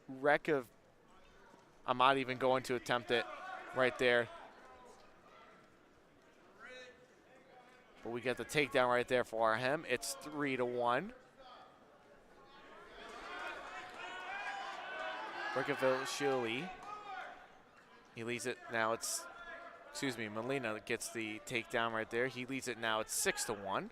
Reka. I'm not even going to attempt it right there. But we get the takedown right there for him. It's 3-1. Rekavishvili, he leads it now. Molina gets the takedown right there. He leads it now. It's 6-1. And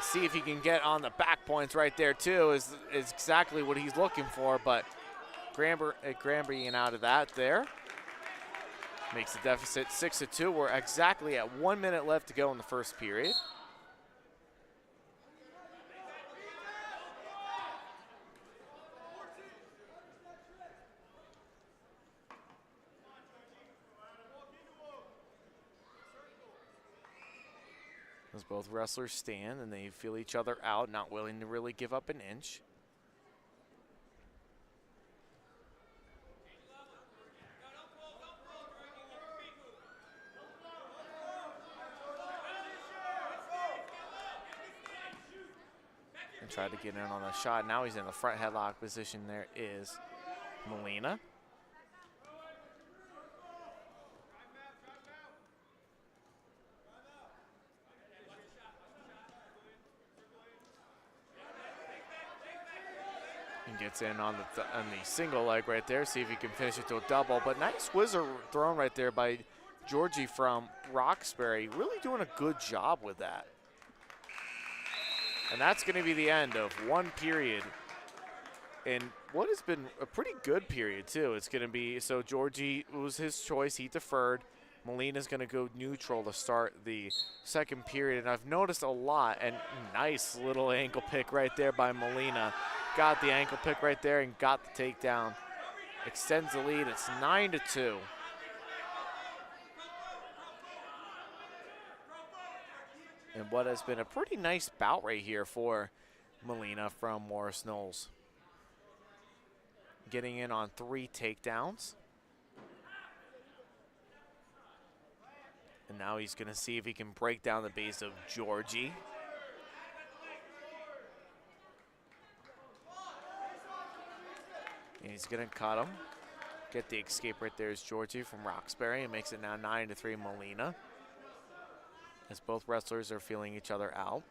see if he can get on the back points right there too is exactly what he's looking for. But Granbury out of that there. Makes the deficit 6-2. We're exactly at 1 minute left to go in the first period. As both wrestlers stand and they feel each other out, not willing to really give up an inch. And tried to get in on a shot. Now he's in the front headlock position. There is Molina. Gets in on the single leg right there, see if he can finish it to a double. But nice whizzer thrown right there by Georgie from Roxbury. Really doing a good job with that. And that's going to be the end of one period. And what has been a pretty good period, too. It's going to be, so Georgie, it was his choice. He deferred. Molina's going to go neutral to start the second period. And I've noticed a lot, and nice little ankle pick right there by Molina. Got the ankle pick right there and got the takedown. Extends the lead. It's 9-2. And what has been a pretty nice bout right here for Molina from Morris Knolls. Getting in on 3 takedowns. And now he's going to see if he can break down the base of Georgie. And he's going to cut him. Get the escape right there is Georgie from Roxbury. And makes it now 9-3 Molina. As both wrestlers are feeling each other out.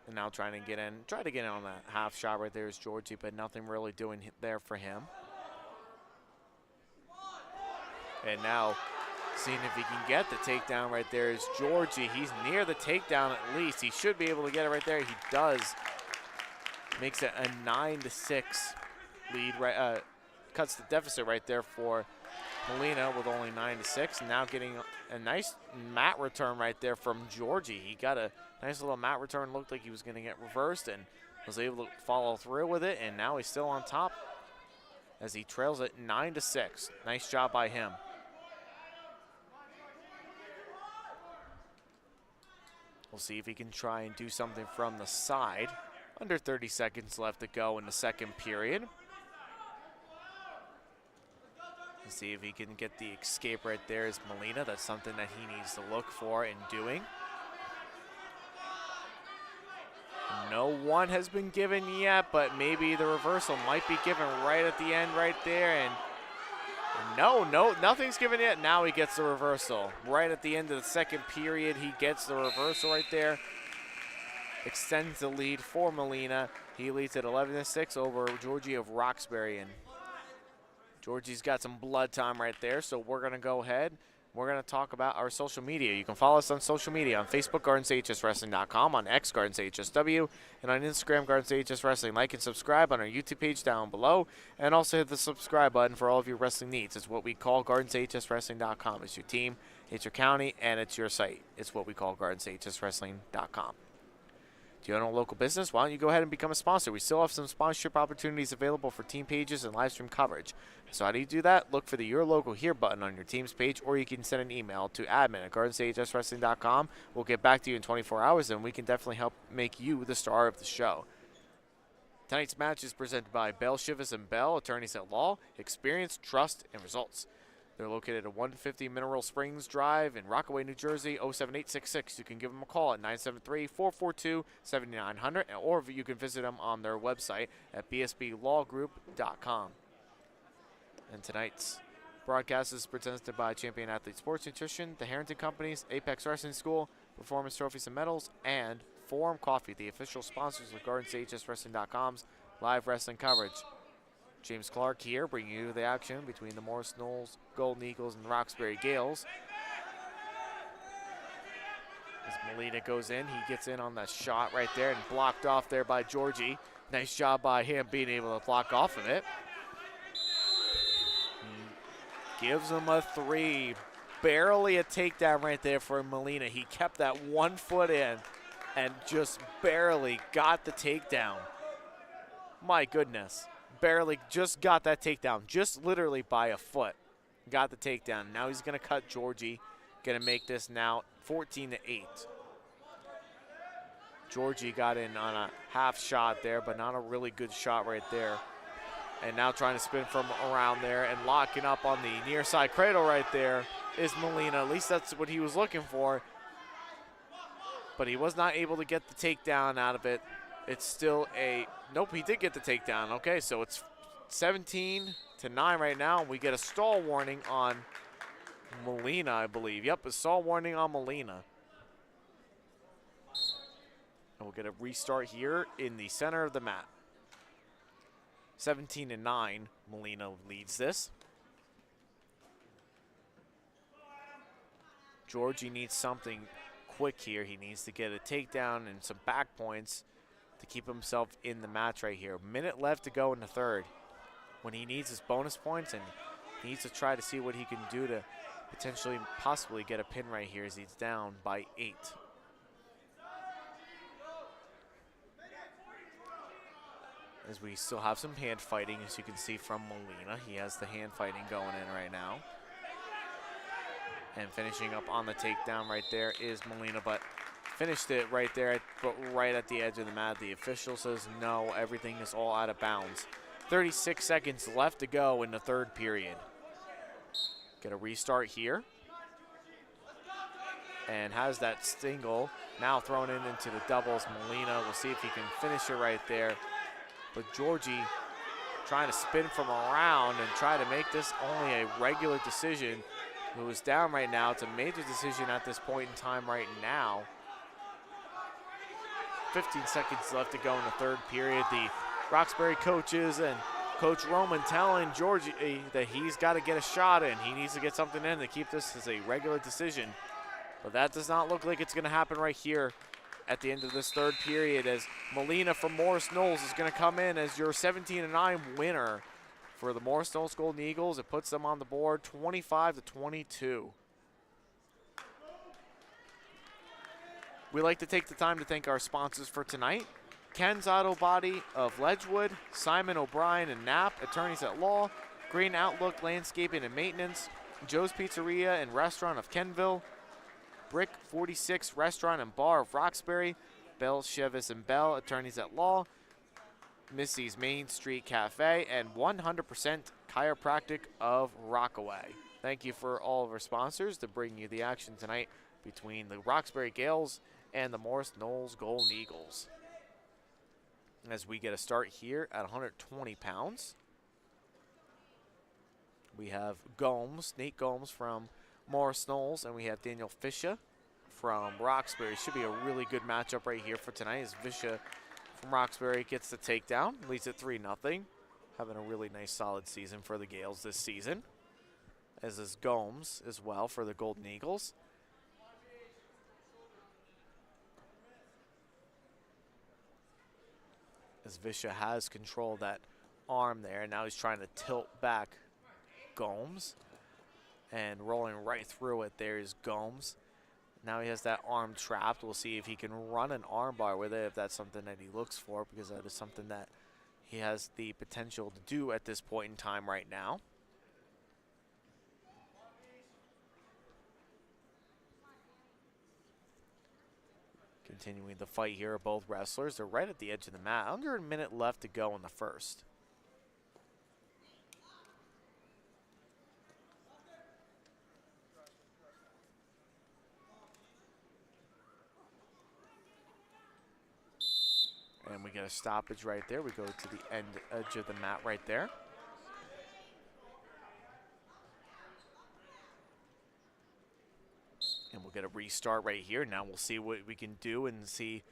And now trying to get in. Try to get in on that half shot right there is Georgie, but nothing really doing there for him. And now seeing if he can get the takedown right there is Georgie. He's near the takedown at least. He should be able to get it right there. He does. Makes it a 9-6 lead. Cuts the deficit right there for Molina with only 9-6. And now getting a nice mat return right there from Georgie. He got a nice little mat return. Looked like he was going to get reversed and was able to follow through with it. And now he's still on top as he trails it 9-6. Nice job by him. We'll see if he can try and do something from the side. Under 30 seconds left to go in the second period. Let's see if he can get the escape right there is Molina. That's something that he needs to look for in doing. No one has been given yet, but maybe the reversal might be given right at the end right there. And no, nothing's given yet. Now he gets the reversal. Right at the end of the second period, he gets the reversal right there. Extends the lead for Molina. He leads at 11-6 over Georgie of Roxbury, and Georgie's got some blood time right there, so we're going to go ahead. We're going to talk about our social media. You can follow us on social media on Facebook, GardensHSWrestling.com, on X, GardensHSW, and on Instagram, GardensHSWrestling. Like and subscribe on our YouTube page down below, and also hit the subscribe button for all of your wrestling needs. It's what we call GardensHSWrestling.com. It's your team, it's your county, and it's your site. It's what we call GardensHSWrestling.com. Do you own a local business? Why don't you go ahead and become a sponsor? We still have some sponsorship opportunities available for team pages and live stream coverage. So how do you do that? Look for the Your Local Here button on your team's page, or you can send an email to admin@GardensHSWrestling.com. We'll get back to you in 24 hours, and we can definitely help make you the star of the show. Tonight's match is presented by Bell, Shivas & Bell, attorneys at law, experience, trust, and results. They're located at 150 Mineral Springs Drive in Rockaway, New Jersey, 07866. You can give them a call at 973-442-7900, or you can visit them on their website at bsblawgroup.com. And tonight's broadcast is presented by Champion Athlete Sports Nutrition, the Harrington Companies, Apex Wrestling School, Performance Trophies and Medals, and Forum Coffee, the official sponsors of GardensHSWrestling.com's live wrestling coverage. James Clarke here, bringing you the action between the Morris Knolls Golden Eagles and the Roxbury Gaels. As Molina goes in, he gets in on that shot right there and blocked off there by Georgie. Nice job by him being able to block off of it. He gives him a 3. Barely a takedown right there for Molina. He kept that 1 foot in and just barely got the takedown. My goodness. Barely just got that takedown, just literally by a foot. Got the takedown. Now he's going to cut Georgie. Going to make this now 14-8. Georgie got in on a half shot there, but not a really good shot right there. And now trying to spin from around there and locking up on the near side cradle right there is Molina. At least that's what he was looking for. But he was not able to get the takedown out of it. It's still a, nope, he did get the takedown. Okay, so it's 17-9 right now. We get a stall warning on Molina, I believe. Yep, a stall warning on Molina. And we'll get a restart here in the center of the mat. 17-9, Molina leads this. Georgie needs something quick here. He needs to get a takedown and some back points to keep himself in the match right here. Minute left to go in the third. When he needs his bonus points, and he needs to try to see what he can do to potentially possibly get a pin right here as he's down by 8. As we still have some hand fighting, as you can see from Molina. He has the hand fighting going in right now. And finishing up on the takedown right there is Molina, but finished it right there, but right at the edge of the mat. The official says no, everything is all out of bounds. 36 seconds left to go in the third period. Get a restart here. And has that single now thrown into the doubles. Molina, we'll see if he can finish it right there. But Georgie trying to spin from around and try to make this only a regular decision. Who is down right now. It's a major decision at this point in time right now. 15 seconds left to go in the third period. The Roxbury coaches and Coach Roman telling Georgie that he's got to get a shot in. He needs to get something in to keep this as a regular decision. But that does not look like it's going to happen right here at the end of this third period, as Molina from Morris Knolls is going to come in as your 17-9 winner for the Morris Knolls Golden Eagles. It puts them on the board 25-22. We'd like to take the time to thank our sponsors for tonight. Ken's Auto Body of Ledgewood, Simon O'Brien and Knapp, attorneys at law, Green Outlook Landscaping and Maintenance, Joe's Pizzeria and Restaurant of Kenville, Brick 46 Restaurant and Bar of Roxbury, Bell, Chevis and Bell, attorneys at law, Missy's Main Street Cafe, and 100% Chiropractic of Rockaway. Thank you for all of our sponsors to bring you the action tonight between the Roxbury Gaels and the Morris Knolls Golden Eagles. As we get a start here at 120 pounds. We have Nate Gomes from Morris Knolls, and we have Daniel Fisher from Roxbury. Should be a really good matchup right here for tonight, as Fisher from Roxbury gets the takedown, leads at 3-0. Having a really nice solid season for the Gaels this season, as is Gomes as well for the Golden Eagles. As Visha has control of that arm there, and now he's trying to tilt back Gomes. And rolling right through it, there's Gomes. Now he has that arm trapped. We'll see if he can run an arm bar with it, if that's something that he looks for, because that is something that he has the potential to do at this point in time right now. Continuing the fight here, both wrestlers. They're right at the edge of the mat. Under a minute left to go in the first. And we get a stoppage right there. We go to the edge of the mat right there. And we'll get a restart right here. Now we'll see what we can do and see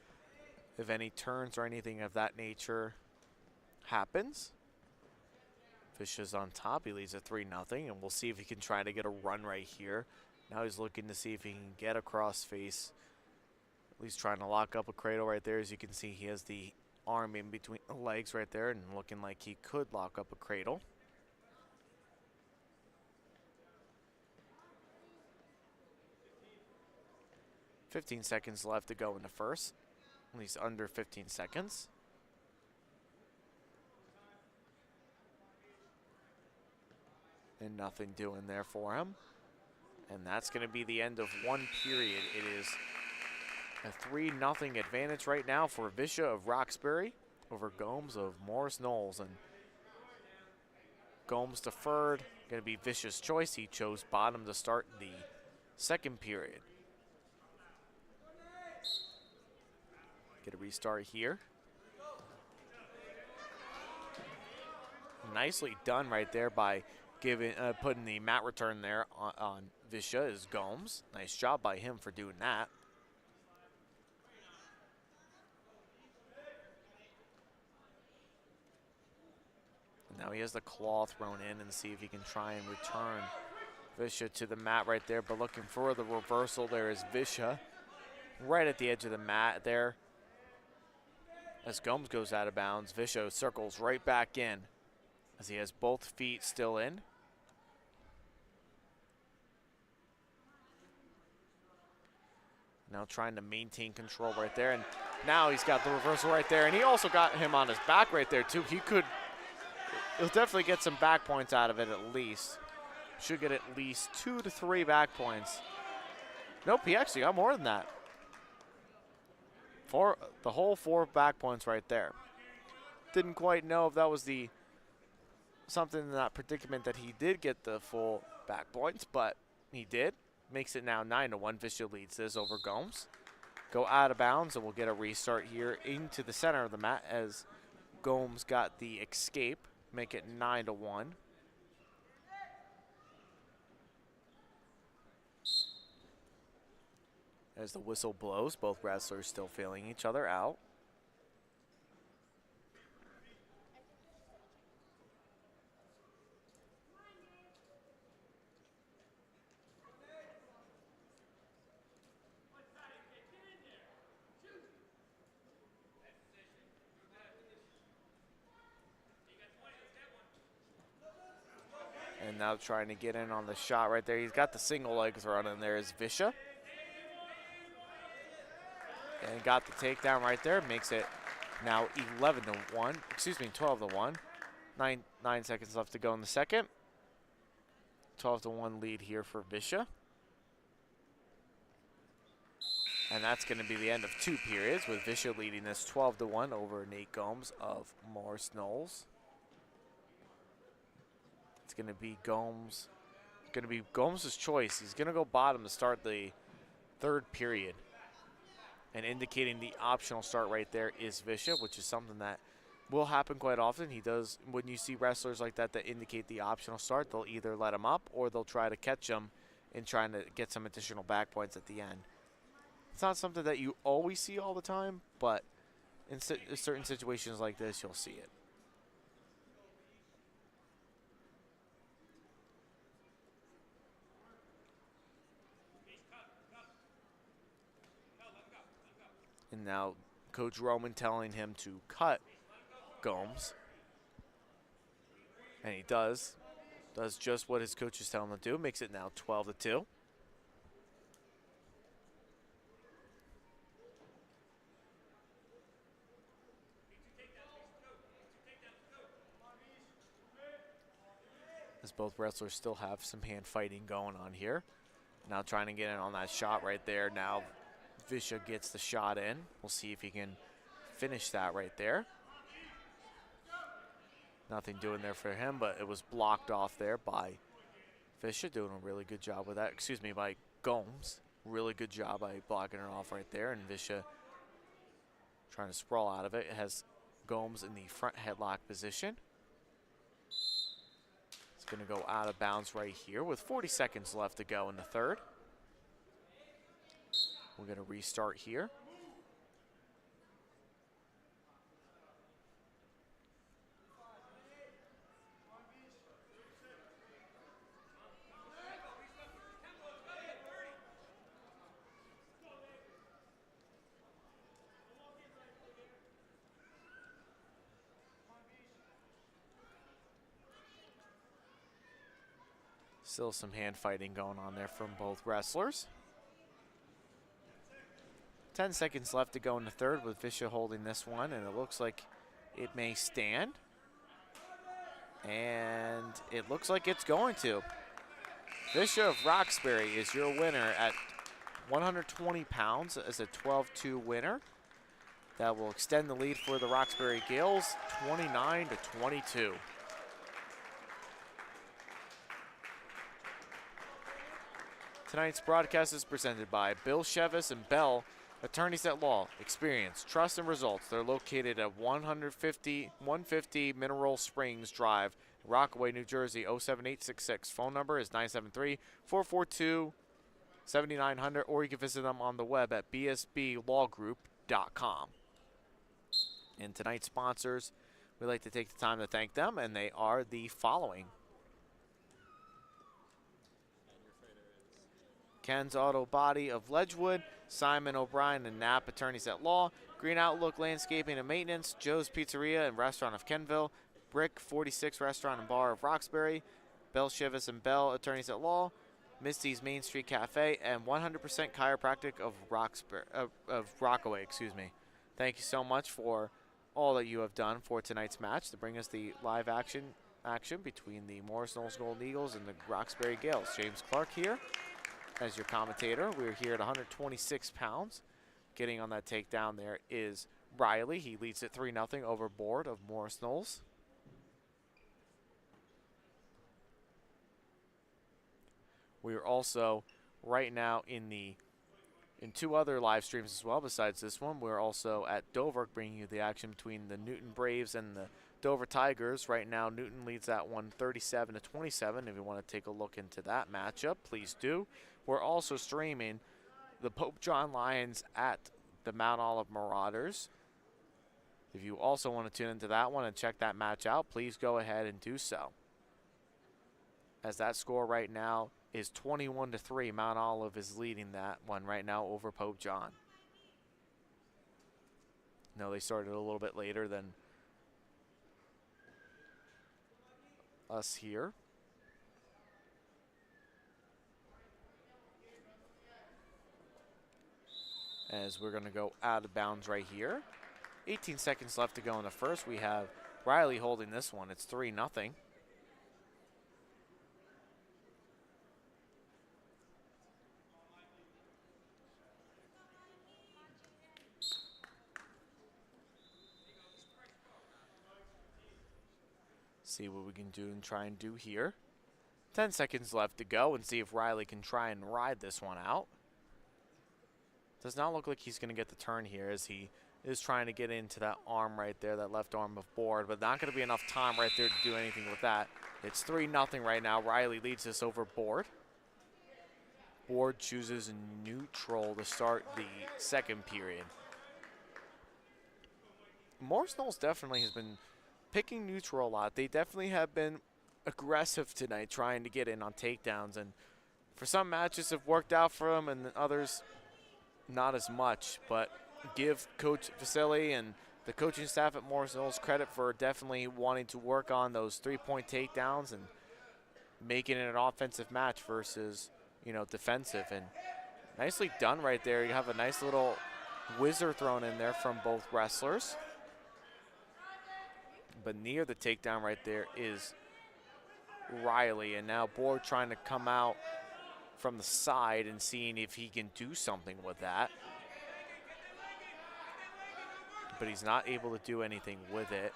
if any turns or anything of that nature happens. Visha's on top. He leads at 3-0. And we'll see if he can try to get a run right here. Now he's looking to see if he can get a cross face. At least trying to lock up a cradle right there. As you can see, he has the arm in between the legs right there and looking like he could lock up a cradle. "15 seconds left to go in the first. At least under 15 seconds. And nothing doing there for him. And that's going to be the end of one period. It is a 3-0 advantage right now for Visha of Roxbury over Gomes of Morris Knolls. And Gomes deferred. Going to be Visha's choice. He chose bottom to start the second period. Get a restart here. Nicely done right there by putting the mat return there on Visha is Gomes. Nice job by him for doing that. Now he has the claw thrown in and see if he can try and return Visha to the mat right there. But looking for the reversal, there is Visha right at the edge of the mat there. As Gomes goes out of bounds, Visha circles right back in as he has both feet still in. Now trying to maintain control right there. And now he's got the reversal right there. And he also got him on his back right there too. He'll definitely get some back points out of it at least. Should get at least 2 to 3 back points. Nope, he actually got more than that. The whole 4 back points right there. Didn't quite know if that was something in that predicament that he did get the full back points, but he did. Makes it now 9-1. Visha leads this over Gomes. Go out of bounds, and we'll get a restart here into the center of the mat as Gomes got the escape. Make it 9-1. As the whistle blows, both wrestlers still feeling each other out. And now trying to get in on the shot right there. He's got the single leg thrown in there is Visha. And got the takedown right there. Makes it now 11-1. Excuse me, 12-1. 9 seconds left to go in the second. 12-1 lead here for Visha. And that's going to be the end of 2 periods with Visha leading this 12-1 over Nate Gomes of Morris Knolls. It's going to be Gomes. It's going to be Gomes' choice. He's going to go bottom to start the 3rd period. And indicating the optional start right there is Visha, which is something that will happen quite often. He does, when you see wrestlers like that that indicate the optional start, they'll either let him up or they'll try to catch him and trying to get some additional back points at the end. It's not something that you always see all the time, but In certain situations like this, you'll see it. And now Coach Roman telling him to cut Gomes. And he does. Does just what his coach is telling him to do. Makes it now 12-2. As both wrestlers still have some hand fighting going on here. Now trying to get in on that shot right there. Now Visha gets the shot in. We'll see if he can finish that right there. Nothing doing there for him, but it was blocked off there by Visha, doing a really good job with that. Excuse me, by Gomes. Really good job by blocking it off right there. And Visha trying to sprawl out of it. It has Gomes in the front headlock position. It's going to go out of bounds right here with 40 seconds left to go in the third. We're going to restart here. Still some hand fighting going on there from both wrestlers. 10 seconds left to go in the third with Visha holding this one, and it looks like it may stand. And it looks like it's going to. Visha of Roxbury is your winner at 120 pounds as a 12-2 winner. That will extend the lead for the Roxbury Gaels, 29-22. Tonight's broadcast is presented by Bill Shevis and Bell, attorneys at law, experience, trust, and results. They're located at 150 Mineral Springs Drive, Rockaway, New Jersey, 07866. Phone number is 973-442-7900, or you can visit them on the web at bsblawgroup.com. And tonight's sponsors, we'd like to take the time to thank them, and they are the following. Ken's Auto Body of Ledgewood, Simon O'Brien and Knapp, attorneys at law, Green Outlook Landscaping and Maintenance, Joe's Pizzeria and Restaurant of Kenville, Brick 46 Restaurant and Bar of Roxbury, Bell Shivas and Bell, attorneys at law, Misty's Main Street Cafe, and 100% Chiropractic of Rockaway, excuse me. Thank you so much for all that you have done for tonight's match to bring us the live action between the Morris Knolls Golden Eagles and the Roxbury Gaels. James Clarke here as your commentator. We're here at 126 pounds. Getting on that takedown there is Riley. He leads it 3-0 over board of Morris Knolls. We are also right now in two other live streams as well besides this one. We're also at Dover bringing you the action between the Newton Braves and the Dover Tigers. Right now Newton leads that one 37-27. If you want to take a look into that matchup, please do. We're also streaming the Pope John Lions at the Mount Olive Marauders. If you also want to tune into that one and check that match out, please go ahead and do so. As that score right now is 21-3. Mount Olive is leading that one right now over Pope John. No, they started a little bit later than us here. As we're going to go out of bounds right here. 18 seconds left to go in the first. We have Riley holding this one. It's 3-0. See what we can do and try and do here. 10 seconds left to go and see if Riley can try and ride this one out. Does not look like he's going to get the turn here as he is trying to get into that arm right there, that left arm of board, but not going to be enough time right there to do anything with that. It's 3-0 right now. Riley leads this over board. Board chooses neutral to start the second period. Morris Knolls definitely has been picking neutral a lot. They definitely have been aggressive tonight, trying to get in on takedowns, and for some matches have worked out for them, and others not as much. But give Coach Vasily and the coaching staff at Morris Knolls credit for definitely wanting to work on those three-point takedowns and making it an offensive match versus, defensive. And nicely done right there. You have a nice little whizzer thrown in there from both wrestlers. But near the takedown right there is Riley, and now Board trying to come out from the side and seeing if he can do something with that. But he's not able to do anything with it.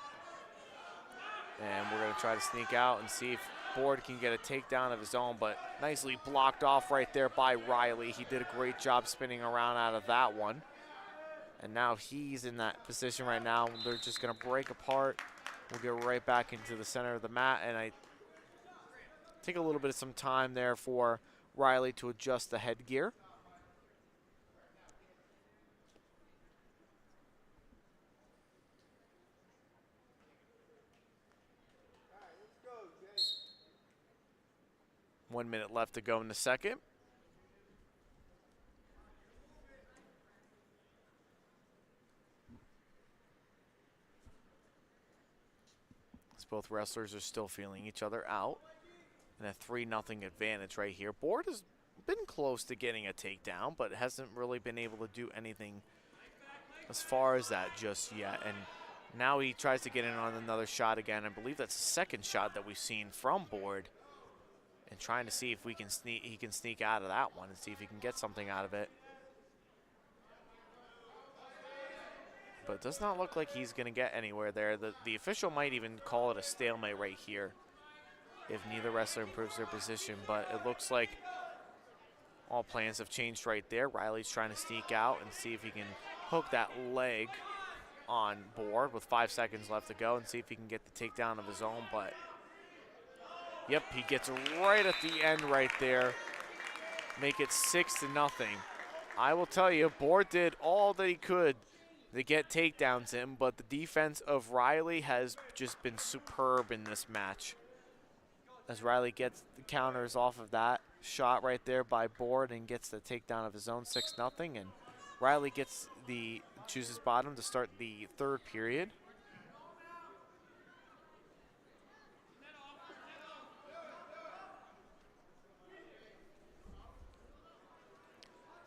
And we're going to try to sneak out and see if Board can get a takedown of his own, but nicely blocked off right there by Riley. He did a great job spinning around out of that one. And now he's in that position right now. They're just going to break apart. We'll get right back into the center of the mat, and I take a little bit of some time there for Riley to adjust the headgear. One minute left to go in the second. As both wrestlers are still feeling each other out. And a 3-0 advantage right here. Board has been close to getting a takedown, but hasn't really been able to do anything as far as that just yet. And now he tries to get in on another shot again. I believe that's the second shot that we've seen from Board. And trying to see if he can sneak out of that one and see if he can get something out of it. But it does not look like he's going to get anywhere there. The official might even call it a stalemate right here if neither wrestler improves their position. But it looks like all plans have changed right there. Riley's trying to sneak out and see if he can hook that leg on Board with 5 seconds left to go and see if he can get the takedown of his own. But yep, he gets right at the end right there. Make it 6-0. I will tell you, Board did all that he could to get takedowns in, but the defense of Riley has just been superb in this match. As Riley gets the counters off of that shot right there by Board and gets the takedown of his own 6-0. And Riley chooses bottom to start the third period.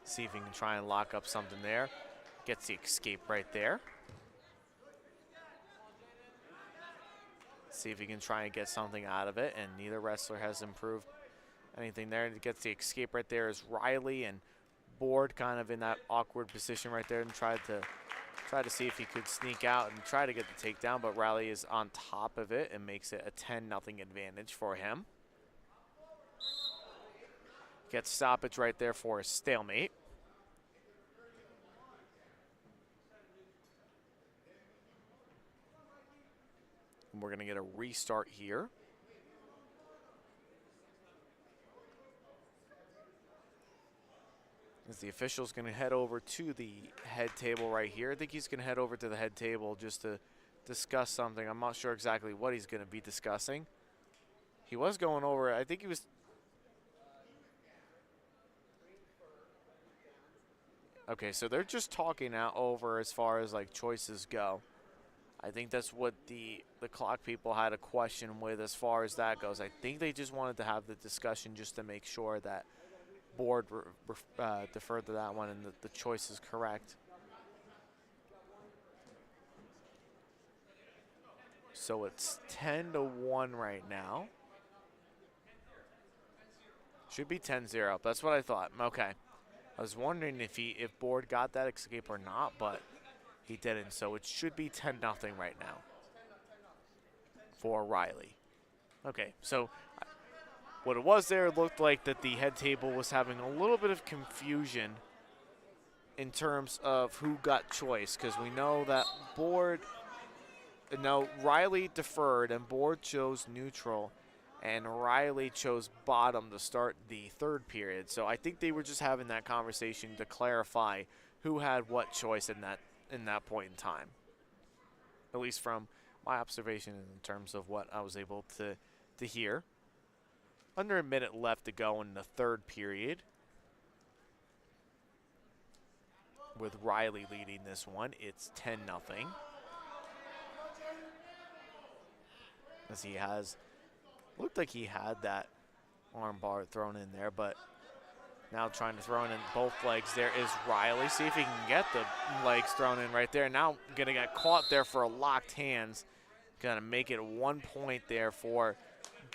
See if he can try and lock up something there. Gets the escape right there. See if he can try and get something out of it, and neither wrestler has improved anything there. And gets the escape right there is Riley, and Board kind of in that awkward position right there and tried to see if he could sneak out and try to get the takedown, but Riley is on top of it and makes it a 10-0 advantage for him. Gets stoppage right there for a stalemate. And we're going to get a restart here. As the official's going to head over to the head table right here. I think he's going to head over to the head table just to discuss something. I'm not sure exactly what he's going to be discussing. He was going over, I think he was... Okay, so they're just talking out over as far as like choices go. I think that's what the Clarke people had a question with as far as that goes. I think they just wanted to have the discussion just to make sure that Board deferred to that one and the choice is correct. So it's 10-1 right now. Should be 10-0. That's what I thought. Okay. I was wondering if Board got that escape or not, but he didn't. So it should be 10-0 right now for Riley. Okay, so what it was there, it looked like that the head table was having a little bit of confusion in terms of who got choice, because we know that Riley deferred and Board chose neutral, and Riley chose bottom to start the third period. So I think they were just having that conversation to clarify who had what choice in that point in time. at least from my observation in terms of what I was able to hear. Under a minute left to go in the third period, with Riley leading this one. It's 10-0. As he looked like he had that arm bar thrown in there, but now trying to throw in both legs. There is Riley. See if he can get the legs thrown in right there. Now going to get caught there for a locked hands. Going to make it 1 point there for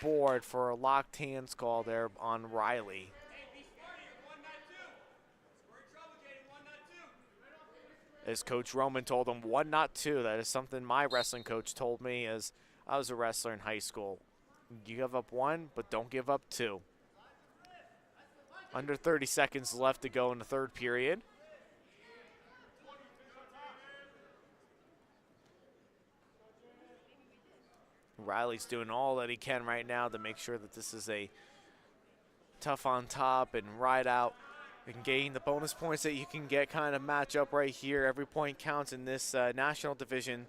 board for a locked hands call there on Riley. As Coach Roman told him, 1, not 2. That is something my wrestling coach told me as I was a wrestler in high school. You give up 1, but don't give up 2. Under 30 seconds left to go in the third period. Riley's doing all that he can right now to make sure that this is a tough on top and ride out and gain the bonus points that you can get kind of matchup right here. Every point counts in this national division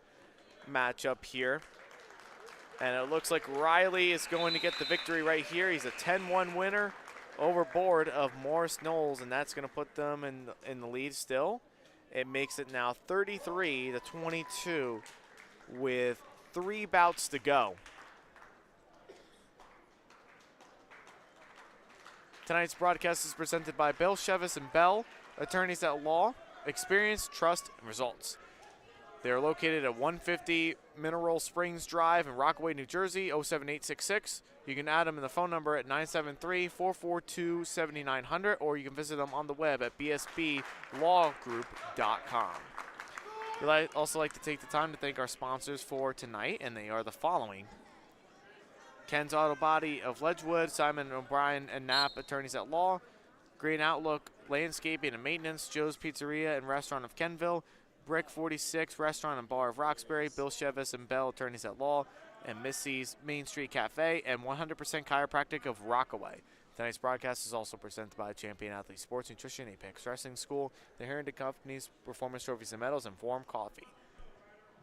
matchup here. And it looks like Riley is going to get the victory right here. He's a 10-1 winner over board of Morris Knolls, and that's going to put them in the lead still. It makes it now 33-22 with 3 bouts to go. Tonight's broadcast is presented by Bell, Shevis & Bell, attorneys at law, experience, trust, and results. They are located at 150 Mineral Springs Drive in Rockaway, New Jersey, 07866. You can add them in the phone number at 973-442-7900, or you can visit them on the web at bsblawgroup.com. We'd also like to take the time to thank our sponsors for tonight, and they are the following. Ken's Auto Body of Ledgewood, Simon O'Brien and Knapp, attorneys at law. Green Outlook Landscaping and Maintenance, Joe's Pizzeria and Restaurant of Kenville, Brick 46 Restaurant and Bar of Roxbury, Bill Shevis and Bell, attorneys at law, and Missy's Main Street Cafe, and 100% Chiropractic of Rockaway. Tonight's broadcast is also presented by Champion Athlete Sports Nutrition, Apex Wrestling School, the Harrington Company's Performance Trophies and Medals, and Forum Coffee.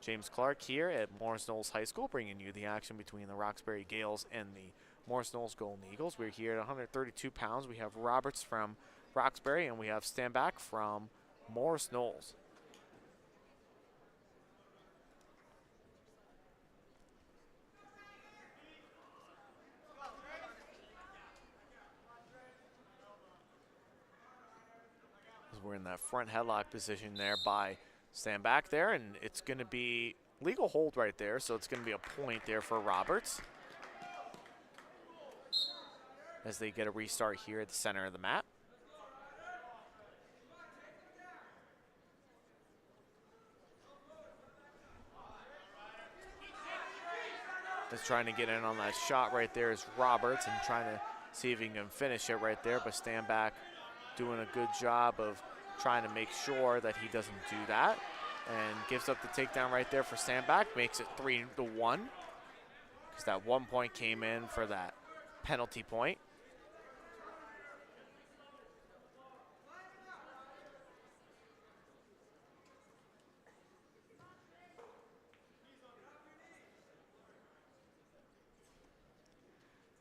James Clarke here at Morris Knolls High School, bringing you the action between the Roxbury Gaels and the Morris Knolls Golden Eagles. We're here at 132 pounds. We have Roberts from Roxbury, and we have Stanback from Morris Knolls. We're in that front headlock position there by Stanback there, and it's going to be legal hold right there, so it's going to be a point there for Roberts as they get a restart here at the center of the mat. Just trying to get in on that shot right there is Roberts and trying to see if he can finish it right there, but Stanback doing a good job of trying to make sure that he doesn't do that, and gives up the takedown right there for Stanback, makes it 3-1, because that 1 point came in for that penalty point.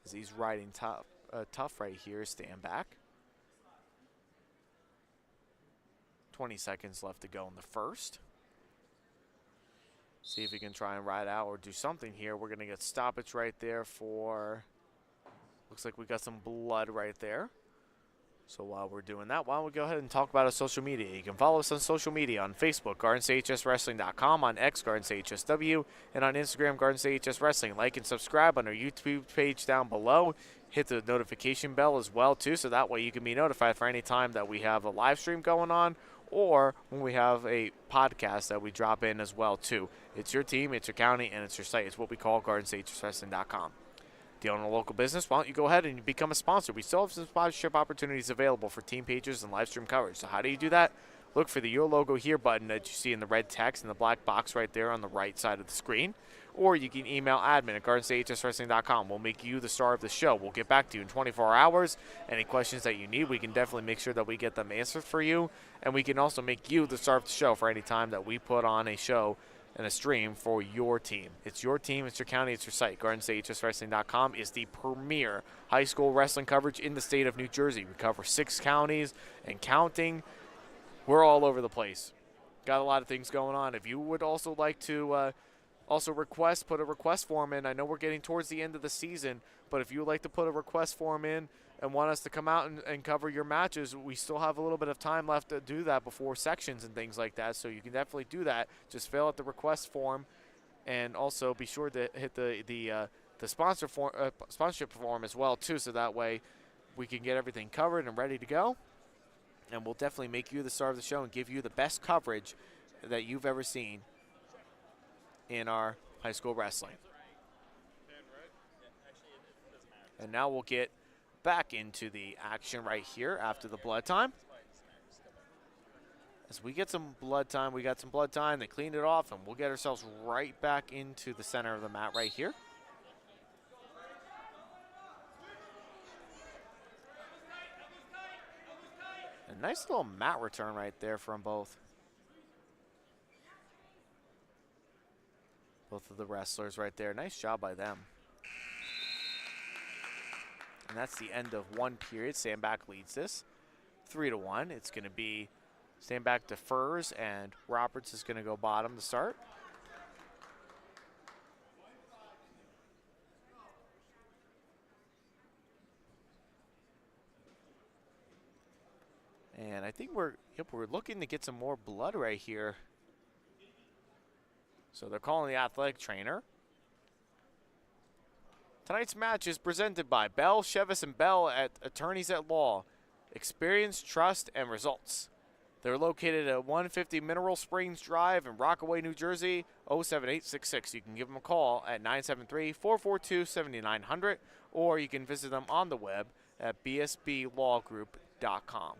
As he's riding tough right here, Stanback. 20 seconds left to go in the first. See if he can try and ride out or do something here. We're going to get stoppage right there for, looks like we got some blood right there. So while we're doing that, why don't we go ahead and talk about our social media. You can follow us on social media on Facebook, GardensCHSWrestling.com, on X, GardensCHSW, and on Instagram, GardensCHSWrestling. Like and subscribe on our YouTube page down below. Hit the notification bell as well, too, so that way you can be notified for any time that we have a live stream going on, or when we have a podcast that we drop in as well, too. It's your team, it's your county, and it's your site. It's what we call GardensCHSWrestling.com. Do you own a local business? Why don't you go ahead and become a sponsor? We still have some sponsorship opportunities available for team pages and live stream coverage. So how do you do that? Look for the Your Logo Here button that you see in the red text in the black box right there on the right side of the screen. Or you can email admin at GardensCHSWrestling.com. We'll make you the star of the show. We'll get back to you in 24 hours. Any questions that you need, we can definitely make sure that we get them answered for you. And we can also make you the star of the show for any time that we put on a show and a stream for your team. It's your team, it's your county, it's your site. GSHSW.com is the premier high school wrestling coverage in the state of New Jersey. We cover 6 counties and counting. We're all over the place. Got a lot of things going on. If you would also like to put a request form in. I know we're getting towards the end of the season, but if you would like to put a request form in and want us to come out and cover your matches, we still have a little bit of time left to do that before sections and things like that, so you can definitely do that. Just fill out the request form, and also be sure to hit the sponsorship form as well, too, so that way we can get everything covered and ready to go, and we'll definitely make you the star of the show and give you the best coverage that you've ever seen in our high school wrestling. And now we'll get back into the action right here after the blood time. As we get some blood time, they cleaned it off, and we'll get ourselves right back into the center of the mat right here. A nice little mat return right there from both of the wrestlers right there. Nice job by them. And that's the end of one period. Sandbach leads this 3-1. It's going to be Sandbach defers, and Roberts is going to go bottom to start. And I think we're looking to get some more blood right here. So they're calling the athletic trainer. Tonight's match is presented by Bell, Chevis, and Bell at Attorneys at Law. Experience, trust, and results. They're located at 150 Mineral Springs Drive in Rockaway, New Jersey, 07866. You can give them a call at 973-442-7900, or you can visit them on the web at bsblawgroup.com.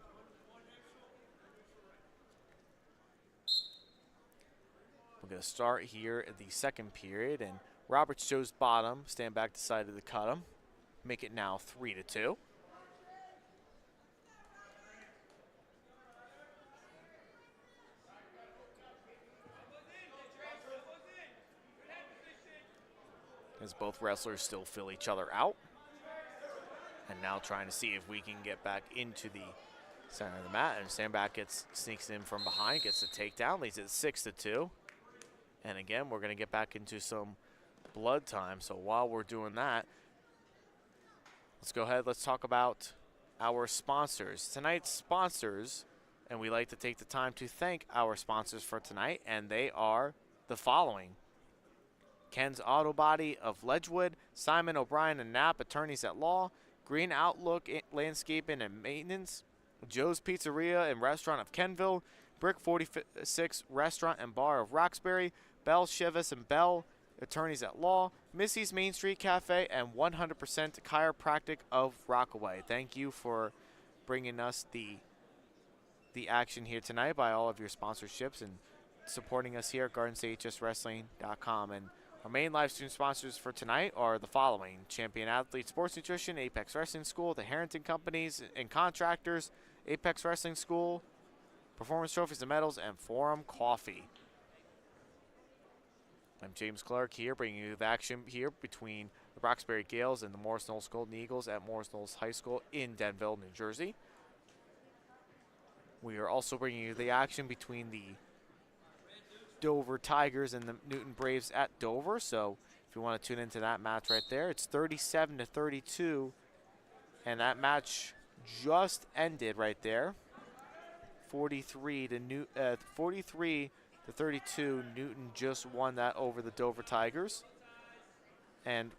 We're going to start here at the second period, and Roberts chose bottom. Sandbach decided to cut him. Make it now 3-2. As both wrestlers still fill each other out. And now trying to see if we can get back into the center of the mat. And Sandbach sneaks in from behind, gets a takedown, leads it 6-2. And again, we're going to get back into some blood time. So while we're doing that, let's go ahead. Let's talk about our sponsors. Tonight's sponsors, and we like to take the time to thank our sponsors for tonight, and they are the following. Ken's Auto Body of Ledgewood, Simon O'Brien and Knapp, Attorneys at Law, Green Outlook Landscaping and Maintenance, Joe's Pizzeria and Restaurant of Kenville, Brick 46 Restaurant and Bar of Roxbury, Bell, Chevis, and Bell, Attorneys at Law, Missy's Main Street Cafe, and 100% Chiropractic of Rockaway. Thank you for bringing us the action here tonight by all of your sponsorships and supporting us here at GardensCHSWrestling.com. And our main live stream sponsors for tonight are the following: Champion Athlete Sports Nutrition, Apex Wrestling School, the Harrington Companies and Contractors, Apex Wrestling School, Performance Trophies and Medals, and Forum Coffee. I'm James Clarke here, bringing you the action here between the Roxbury Gaels and the Morris Knolls Golden Eagles at Morris Knolls High School in Denville, New Jersey. We are also bringing you the action between the Dover Tigers and the Newton Braves at Dover. So if you want to tune into that match right there, it's 37-32, and that match just ended right there. 43-32. Newton just won that over the Dover Tigers. And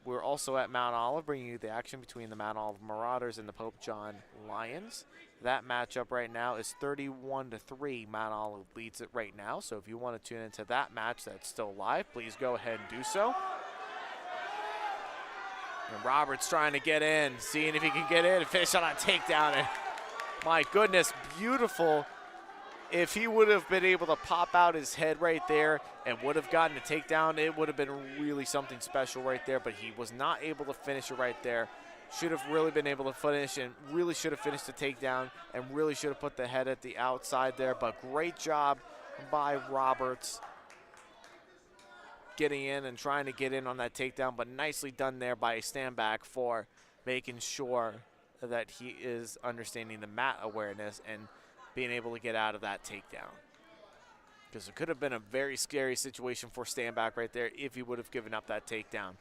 we're also at Mount Olive, bringing you the action between the Mount Olive Marauders and the Pope John Lions. That matchup right now is 31-3. Mount Olive leads it right now. So if you want to tune into that match that's still live, please go ahead and do so. And Roberts trying to get in, seeing if he can get in and finish on a takedown. And my goodness, beautiful. If he would have been able to pop out his head right there and would have gotten a takedown, it would have been really something special right there, but he was not able to finish it right there. Should have really been able to finish, and really should have finished the takedown, and really should have put the head at the outside there, but great job by Roberts. getting in and trying to get in on that takedown, but nicely done there by a stand back for making sure that he is understanding the mat awareness and being able to get out of that takedown. Because it could have been a very scary situation for stand back right there if he would have given up that takedown.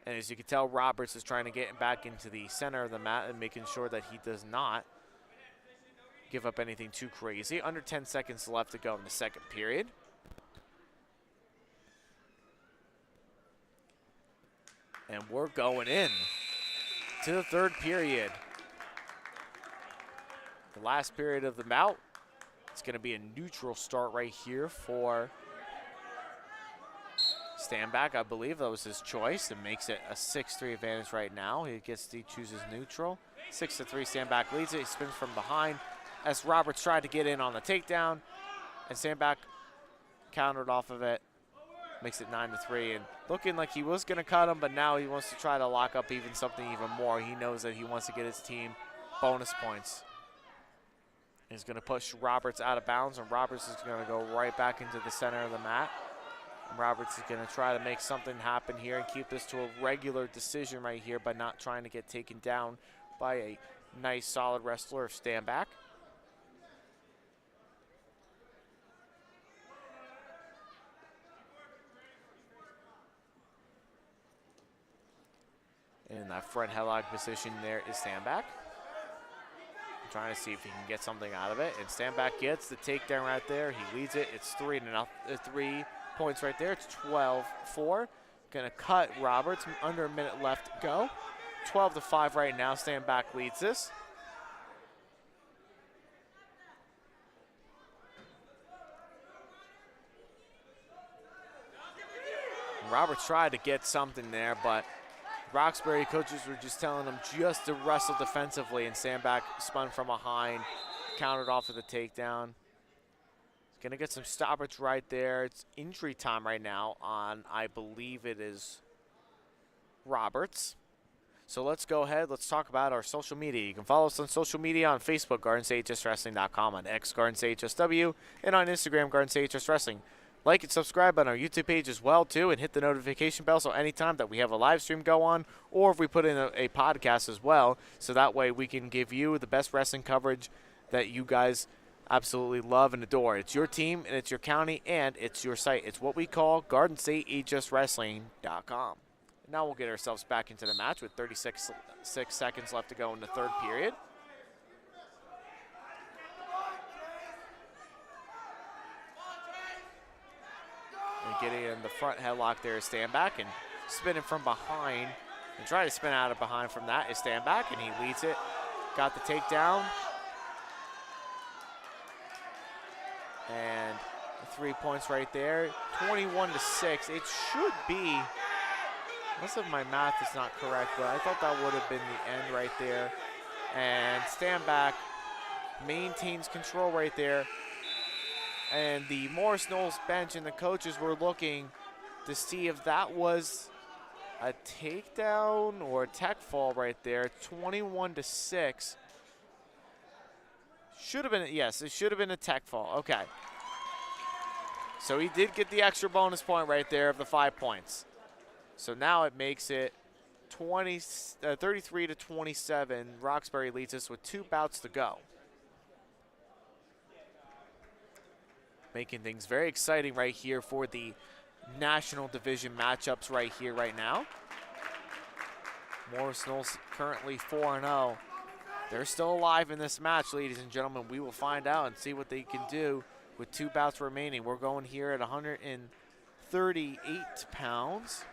And as you can tell, Roberts is trying to get back into the center of the mat and making sure that he does not give up anything too crazy. Under 10 seconds left to go in the second period. And we're going in to the third period. The last period of the bout. It's going to be a neutral start right here for Standback. I believe that was his choice. It makes it a 6-3 advantage right now. He chooses neutral. 6-3, Standback leads it. He spins from behind as Roberts tried to get in on the takedown, and Standback countered off of it. Makes it 9-3, and looking like he was going to cut him, but now he wants to try to lock up something even more. He knows that he wants to get his team bonus points. He's going to push Roberts out of bounds, and Roberts is going to go right back into the center of the mat. And Roberts is going to try to make something happen here and keep this to a regular decision right here by not trying to get taken down by a nice, solid wrestler of Standback. In that front headlock position there is Standback. Trying to see if he can get something out of it. And Standback gets the takedown right there. He leads it. It's 3 points right there. It's 12-4. Gonna cut Roberts. Under a minute left to go. 12-5 right now. Standback leads this. And Roberts tried to get something there, but Roxbury coaches were just telling him just to wrestle defensively, and Standback spun from behind, countered off of the takedown. He's gonna get some stoppage right there. It's injury time right now on, I believe it is Roberts. So let's go ahead, let's talk about our social media. You can follow us on social media on Facebook, GardenStateHSWrestling.com, on X, GardenStateHSW, and on Instagram, GardenStateHSWrestling. Like and subscribe on our YouTube page as well, too, and hit the notification bell so anytime that we have a live stream go on, or if we put in a podcast as well, so that way we can give you the best wrestling coverage that you guys absolutely love and adore. It's your team, and it's your county, and it's your site. It's what we call GardenStateHSWrestling.com. Now we'll get ourselves back into the match with 36 seconds left to go in the third period. And getting in the front headlock there is Standback, and spinning from behind and trying to spin out of behind from that is Standback, and he leads it. Got the takedown. And 3 points right there. 21-6. It should be, unless if my math is not correct, but I thought that would have been the end right there. And Standback maintains control right there. And the Morris Knolls bench and the coaches were looking to see if that was a takedown or a tech fall right there. 21-6. Should have been, yes, it should have been a tech fall. Okay. So he did get the extra bonus point right there of the 5 points. So now it makes it 33-27. Roxbury leads us with 2 bouts to go. Making things very exciting right here for the National Division matchups right here, right now. Morris Knolls currently 4-0. They're still alive in this match, ladies and gentlemen. We will find out and see what they can do with 2 bouts remaining. We're going here at 138 pounds.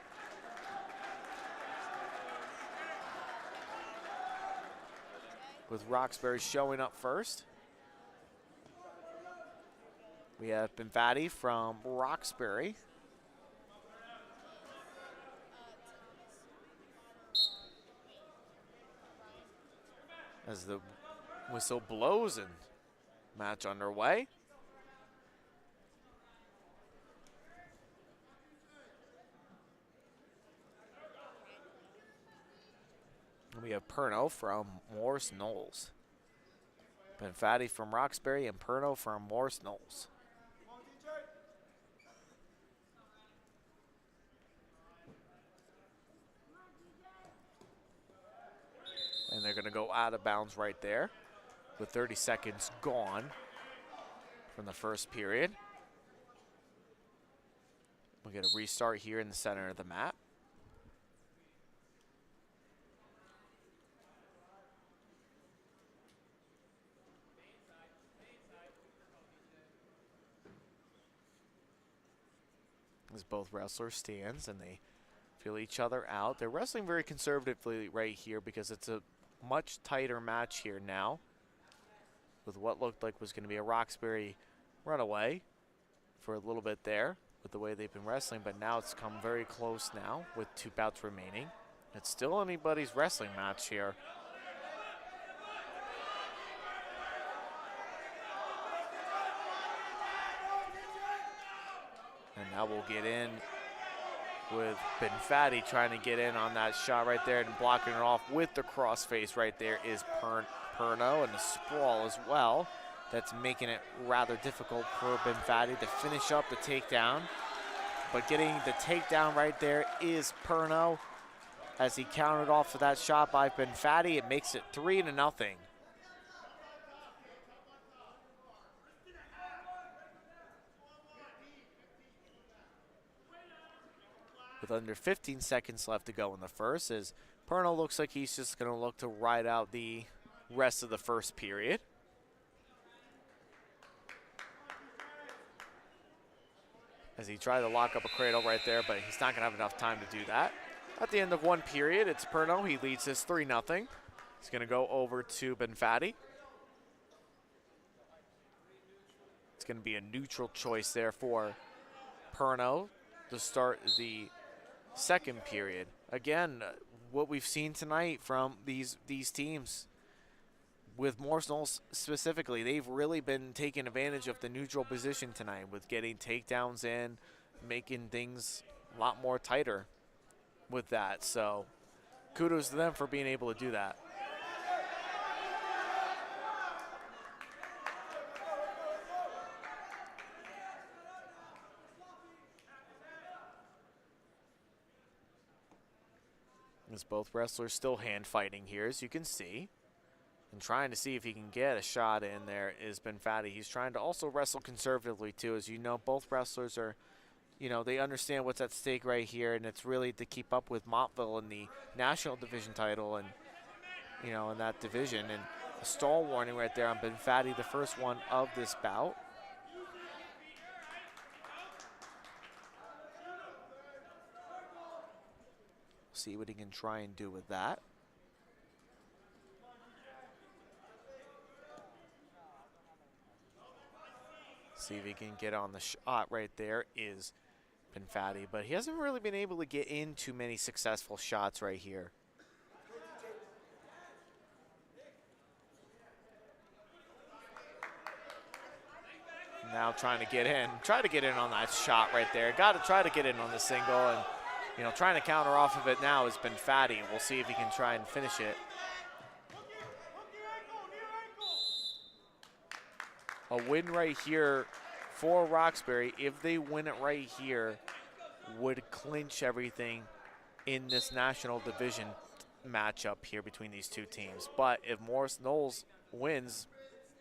With Roxbury showing up first. We have Benfatti from Roxbury. As the whistle blows and match underway. And we have Perno from Morris Knolls. Benfatti from Roxbury and Perno from Morris Knolls. And they're going to go out of bounds right there with 30 seconds gone from the first period. We'll get a restart here in the center of the mat. As both wrestlers stands and they feel each other out. They're wrestling very conservatively right here because it's a much tighter match here now with what looked like was going to be a Roxbury runaway for a little bit there with the way they've been wrestling, but now it's come very close now with 2 bouts remaining. It's still anybody's wrestling match here. And now we'll get in with Benfatti trying to get in on that shot right there and blocking it off with the crossface right there is Perno, and the sprawl as well. That's making it rather difficult for Benfatti to finish up the takedown. But getting the takedown right there is Perno as he countered off of that shot by Benfatti. It makes it 3-0. With under 15 seconds left to go in the first, as Perno looks like he's just going to look to ride out the rest of the first period. As he tried to lock up a cradle right there, but he's not going to have enough time to do that. At the end of one period, it's Perno. He leads this 3-0. He's going to go over to Benfatti. It's going to be a neutral choice there for Perno to start the second period. Again, what we've seen tonight from these teams, with Morris Knolls specifically, they've really been taking advantage of the neutral position tonight with getting takedowns in, making things a lot more tighter with that. So kudos to them for being able to do that. As both wrestlers still hand fighting here, as you can see. And trying to see if he can get a shot in there is Benfatti. He's trying to also wrestle conservatively too. As you know, both wrestlers are, they understand what's at stake right here, and it's really to keep up with Montville in the national division title and, in that division. And a stall warning right there on Benfatti, the first one of this bout. See what he can try and do with that. See if he can get on the shot right there is Benfatti, but he hasn't really been able to get in too many successful shots right here. Now trying to get in. Try to get in on that shot right there. Got to try to get in on the single, and trying to counter off of it now has been Fatty. We'll see if he can try and finish it. A win right here for Roxbury, if they win it right here, would clinch everything in this national division matchup here between these two teams. But if Morris Knolls wins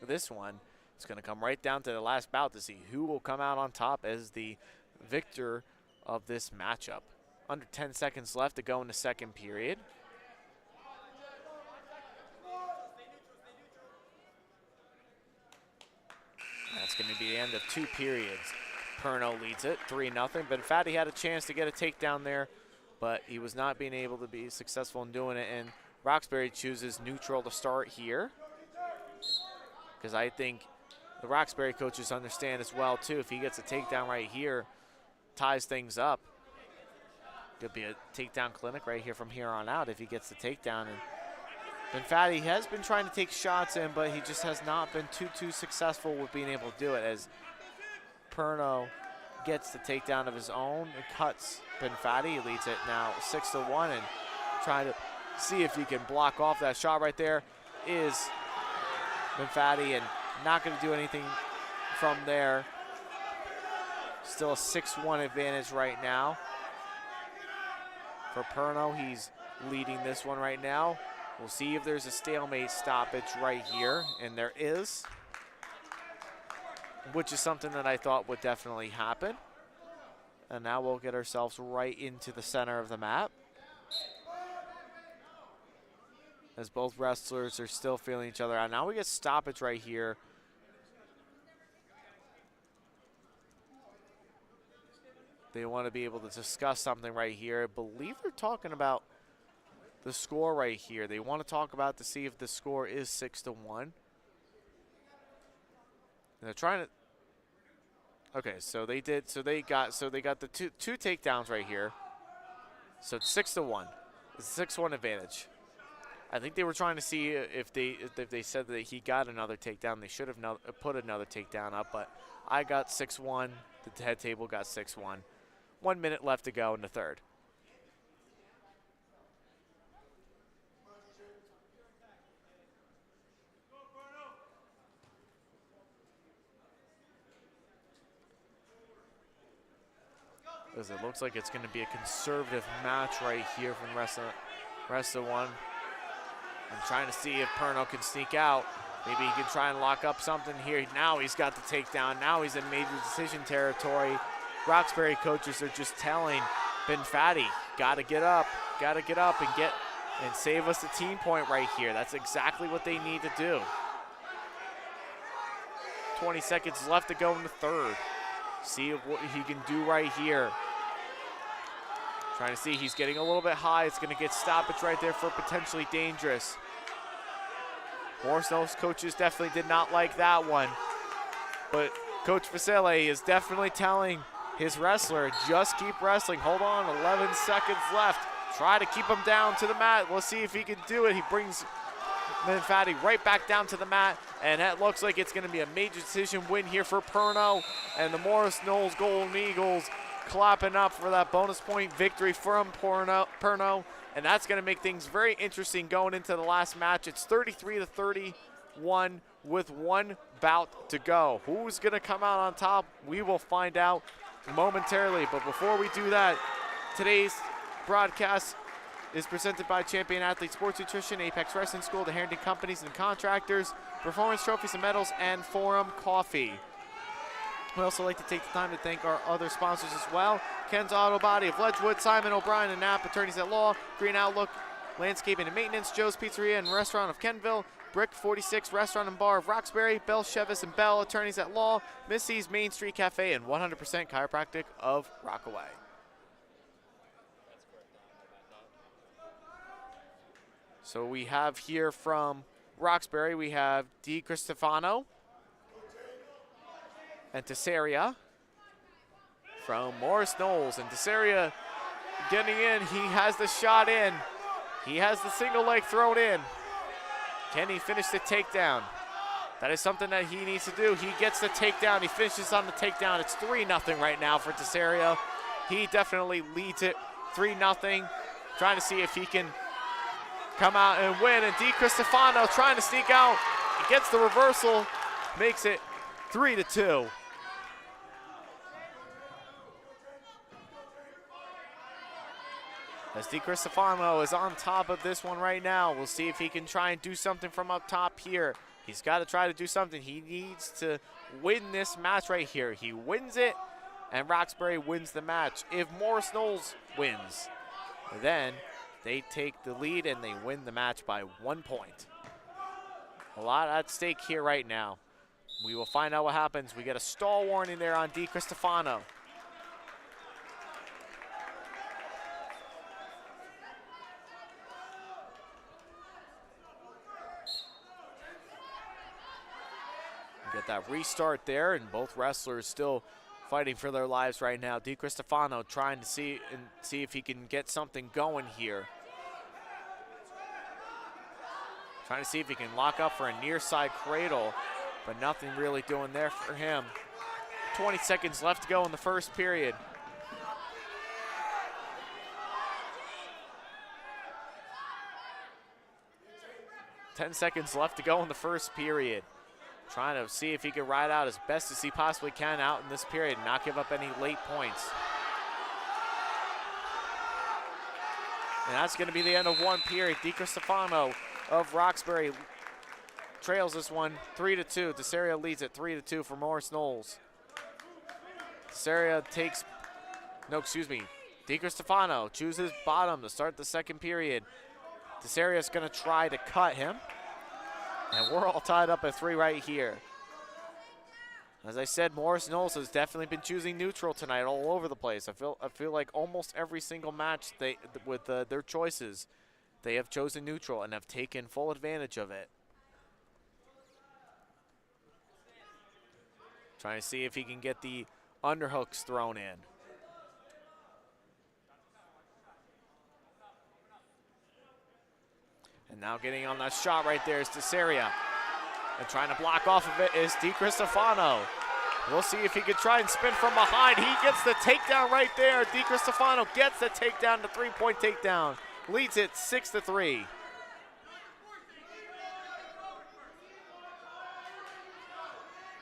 this one, it's going to come right down to the last bout to see who will come out on top as the victor of this matchup. Under 10 seconds left to go in the second period. That's going to be the end of 2 periods. Perno leads it 3-0. Benfatti had a chance to get a takedown there, but he was not being able to be successful in doing it. And Roxbury chooses neutral to start here, because I think the Roxbury coaches understand as well too. If he gets a takedown right here, ties things up. Could be a takedown clinic right here from here on out if he gets the takedown. And Benfatti has been trying to take shots in, but he just has not been too successful with being able to do it, as Perno gets the takedown of his own and cuts Benfatti. He leads it now 6-1, and trying to see if he can block off that shot right there is Benfatti, and not going to do anything from there. Still a 6-1 advantage right now for Perno. He's leading this one right now. We'll see if there's a stalemate stoppage right here, and there is, which is something that I thought would definitely happen. And now we'll get ourselves right into the center of the map, as both wrestlers are still feeling each other out. Now we get stoppage right here. They want to be able to discuss something right here. I believe they're talking about the score right here. They want to talk about to see if the score is 6-1. And they're trying to. Okay, so they did. So they got the two takedowns right here. So it's 6-1. It's a 6-1 advantage. I think they were trying to see if they said that he got another takedown. They should have put another takedown up, but I got 6-1. The head table got 6-1. 1 minute left to go in the third. As it looks like it's going to be a conservative match right here from the rest of one. I'm trying to see if Perno can sneak out. Maybe he can try and lock up something here. Now he's got the takedown. Now he's in major decision territory. Roxbury coaches are just telling Ben Fatty, gotta get up and save us a team point right here. That's exactly what they need to do. 20 seconds left to go in the third. See what he can do right here. Trying to see, he's getting a little bit high. It's going to get stoppage right there for potentially dangerous. Morris Knolls coaches definitely did not like that one. But Coach Vasile is definitely telling his wrestler, just keep wrestling. Hold on, 11 seconds left. Try to keep him down to the mat. Let's see if he can do it. He brings Fatty right back down to the mat, and that looks like it's going to be a major decision win here for Perno, and the Morris Knolls Golden Eagles clapping up for that bonus point victory from Perno, and that's going to make things very interesting going into the last match. It's 33-31 with one bout to go. Who's going to come out on top? We will find out momentarily, but before we do that, today's broadcast is presented by Champion Athlete Sports Nutrition, Apex Wrestling School, the Harrington Companies and Contractors, Performance Trophies and Medals, and Forum Coffee. We also like to take the time to thank our other sponsors as well. Ken's Auto Body of Ledgewood, Simon O'Brien and Knapp, Attorneys at Law, Green Outlook, Landscaping and Maintenance, Joe's Pizzeria and Restaurant of Kenville, Brick 46 Restaurant and Bar of Roxbury, Bell Chevis and Bell, Attorneys at Law, Missy's Main Street Cafe, and 100% Chiropractic of Rockaway. So we have here from Roxbury, we have Di Cristofano and Tesseria from Morris Knolls. And Tesseria getting in, he has the shot in. He has the single leg thrown in. Can he finish the takedown? That is something that he needs to do. He gets the takedown, he finishes on the takedown. It's 3-0 right now for Tesseria. He definitely leads it 3-0. Trying to see if he can come out and win, and Di Cristofano trying to sneak out. He gets the reversal, makes it 3-2. As Di Cristofano is on top of this one right now. We'll see if he can try and do something from up top here. He's got to try to do something. He needs to win this match right here. He wins it, and Roxbury wins the match. If Morris Knolls wins, then they take the lead and they win the match by 1 point. A lot at stake here right now. We will find out what happens. We get a stall warning there on Di Cristofano. Get that restart there, and both wrestlers still fighting for their lives right now. Di Cristofano trying to see if he can get something going here. Trying to see if he can lock up for a near side cradle, but nothing really doing there for him. 20 seconds left to go in the first period. Ten seconds left to go in the first period. Trying to see if he can ride out as best as he possibly can out in this period and not give up any late points. And that's going to be the end of one period. Di Cristofano of Roxbury trails this one 3-2. Desaria leads it 3-2 for Morris Knolls. Desaria takes, DiCristofano chooses bottom to start the second period. Desaria's going to try to cut him. And we're all tied up at 3 right here. As I said, Morris Knolls has definitely been choosing neutral tonight all over the place. I feel like almost every single match with their choices, they have chosen neutral and have taken full advantage of it. Trying to see if he can get the underhooks thrown in. And now getting on that shot right there is Desaria. And trying to block off of it is DiCristofano. We'll see if he can try and spin from behind. He gets the takedown right there. DiCristofano gets the takedown, the 3-point takedown. Leads it 6-3.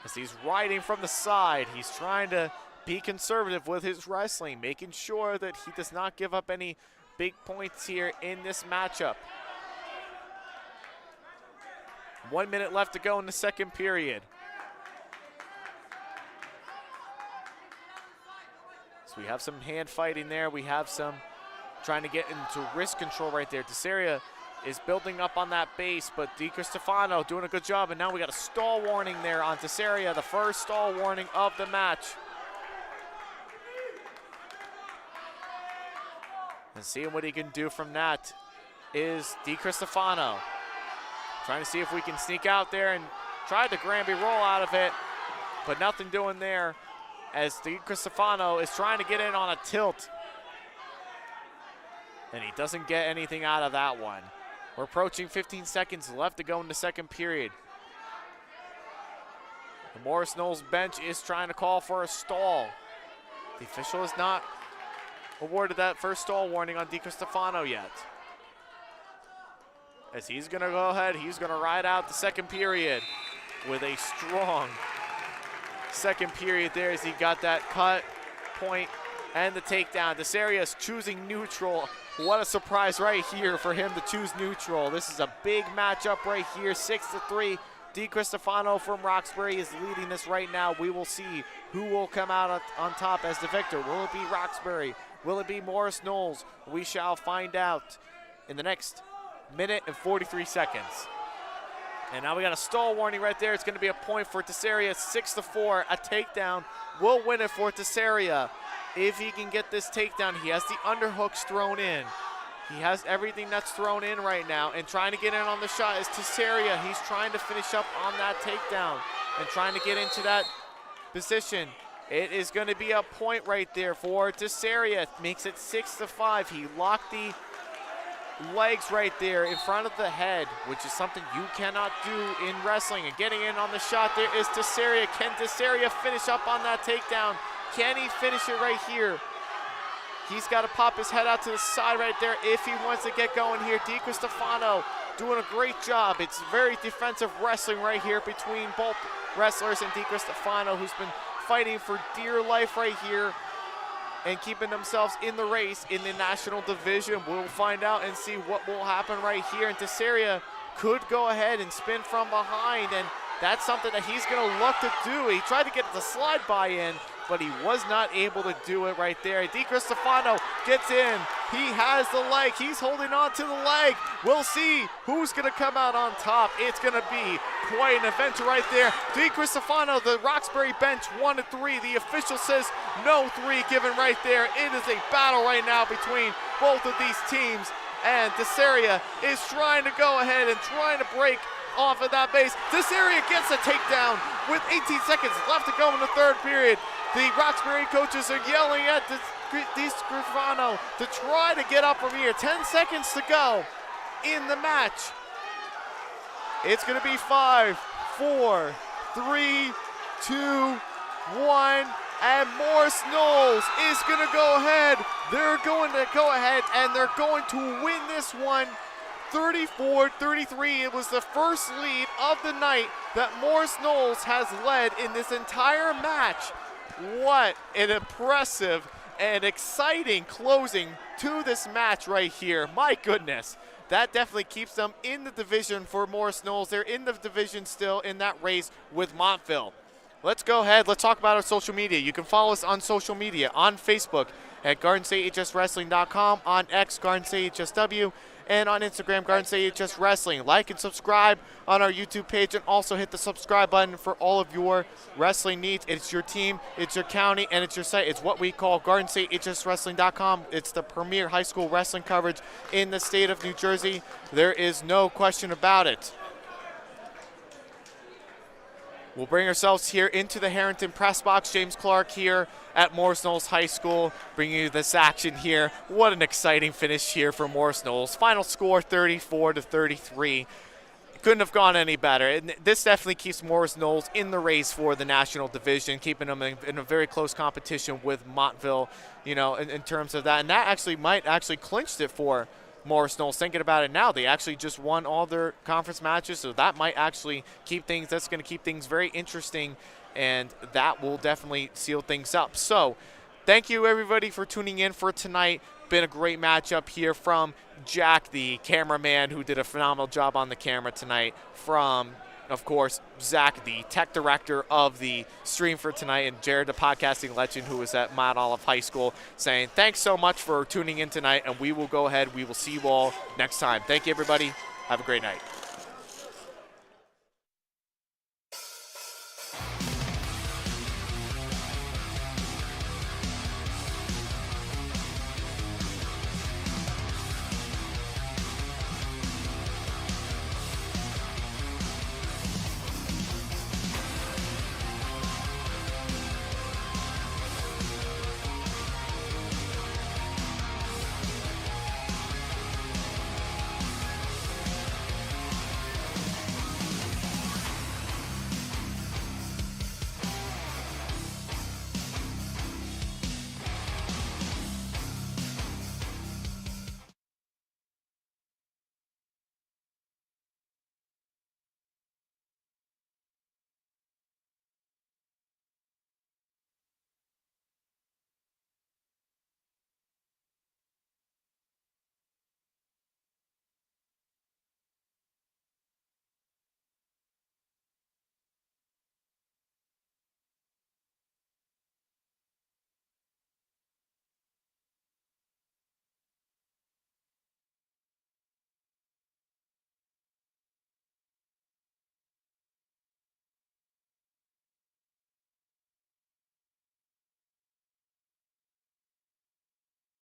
As he's riding from the side, he's trying to be conservative with his wrestling, making sure that he does not give up any big points here in this matchup. 1 minute left to go in the second period. So we have some hand fighting there. We have some trying to get into wrist control right there. Desaria is building up on that base, but DiCristofano doing a good job. And now we got a stall warning there on Desaria, the first stall warning of the match. And seeing what he can do from that is DiCristofano. Trying to see if we can sneak out there and try the Granby roll out of it, but nothing doing there as DiCristofano is trying to get in on a tilt. And he doesn't get anything out of that one. We're approaching 15 seconds left to go in the second period. The Morris Knolls bench is trying to call for a stall. The official has not awarded that first stall warning on DiCristofano yet. As he's going to go ahead, he's going to ride out the second period with a strong second period there as he got that cut, point, and the takedown. Desaria is choosing neutral. What a surprise right here for him to choose neutral. This is a big matchup right here, 6-3. DiCristofano from Roxbury is leading this right now. We will see who will come out on top as the victor. Will it be Roxbury? Will it be Morris Knolls? We shall find out in the next minute and 43 seconds. And now we got a stall warning right there. It's going to be a point for Desaria, 6-4. A takedown will win it for Desaria. If he can get this takedown, he has the underhooks thrown in. He has everything that's thrown in right now, and trying to get in on the shot is Desaria. He's trying to finish up on that takedown and trying to get into that position. It is going to be a point right there for Desaria. Makes it 6-5. He locked the legs right there in front of the head, which is something you cannot do in wrestling. And getting in on the shot there is Desaria. Can Desaria finish up on that takedown? Can he finish it right here? He's got to pop his head out to the side right there if he wants to get going here. DiCristofano doing a great job. It's very defensive wrestling right here between both wrestlers and DiCristofano, who's been fighting for dear life right here and keeping themselves in the race in the national division. We'll find out and see what will happen right here. And Desaria could go ahead and spin from behind, and that's something that he's going to look to do. He tried to get the slide by-in, but he was not able to do it right there. DiCristofano gets in. He has the leg. He's holding on to the leg. We'll see who's going to come out on top. It's going to be quite an adventure right there. DiCristofano, the Roxbury bench, 1-3. The official says no 3 given right there. It is a battle right now between both of these teams. And Desaria is trying to go ahead and trying to break off of that base. Desaria gets a takedown with 18 seconds left to go in the third period. The Roxbury coaches are yelling at DiCristofano to try to get up from here. 10 seconds to go in the match. It's going to be 5, 4, 3, 2, 1. And Morris Knolls is going to go ahead. They're going to go ahead and they're going to win this one 34-33. It was the first lead of the night that Morris Knolls has led in this entire match. What an impressive and exciting closing to this match right here. My goodness. that definitely keeps them in the division for Morris Knolls. They're in the division still in that race with Montville. Let's go ahead. Let's talk about our social media. You can follow us on social media, on Facebook at GardenStateHSWrestling.com, on X, GardenStateHSW, and on Instagram, GardenStateHSWrestling. Like and subscribe on our YouTube page, and also hit the subscribe button for all of your wrestling needs. It's your team, it's your county, and it's your site. It's what we call GardenStateHSWrestling.com. It's the premier high school wrestling coverage in the state of New Jersey. There is no question about it. We'll bring ourselves here into the Harrington press box. James Clarke here at Morris Knolls High School, bringing you this action here. What an exciting finish here for Morris Knolls. Final score 34-33. Couldn't have gone any better. And this definitely keeps Morris Knolls in the race for the national division, keeping them in a very close competition with Montville, you know, in terms of that. And that actually might clinched it for Morris Knolls. Thinking about it now, they actually just won all their conference matches, so that might actually that's going to keep things very interesting, and that will definitely seal things up. So thank you everybody for tuning in for tonight. Been a great matchup here from Jack, the cameraman, who did a phenomenal job on the camera tonight, from of course Zach, the tech director of the stream for tonight, and Jared, the podcasting legend who was at Mount Olive High School, saying thanks so much for tuning in tonight, and we will go ahead. We will see you all next time. Thank you, everybody. Have a great night.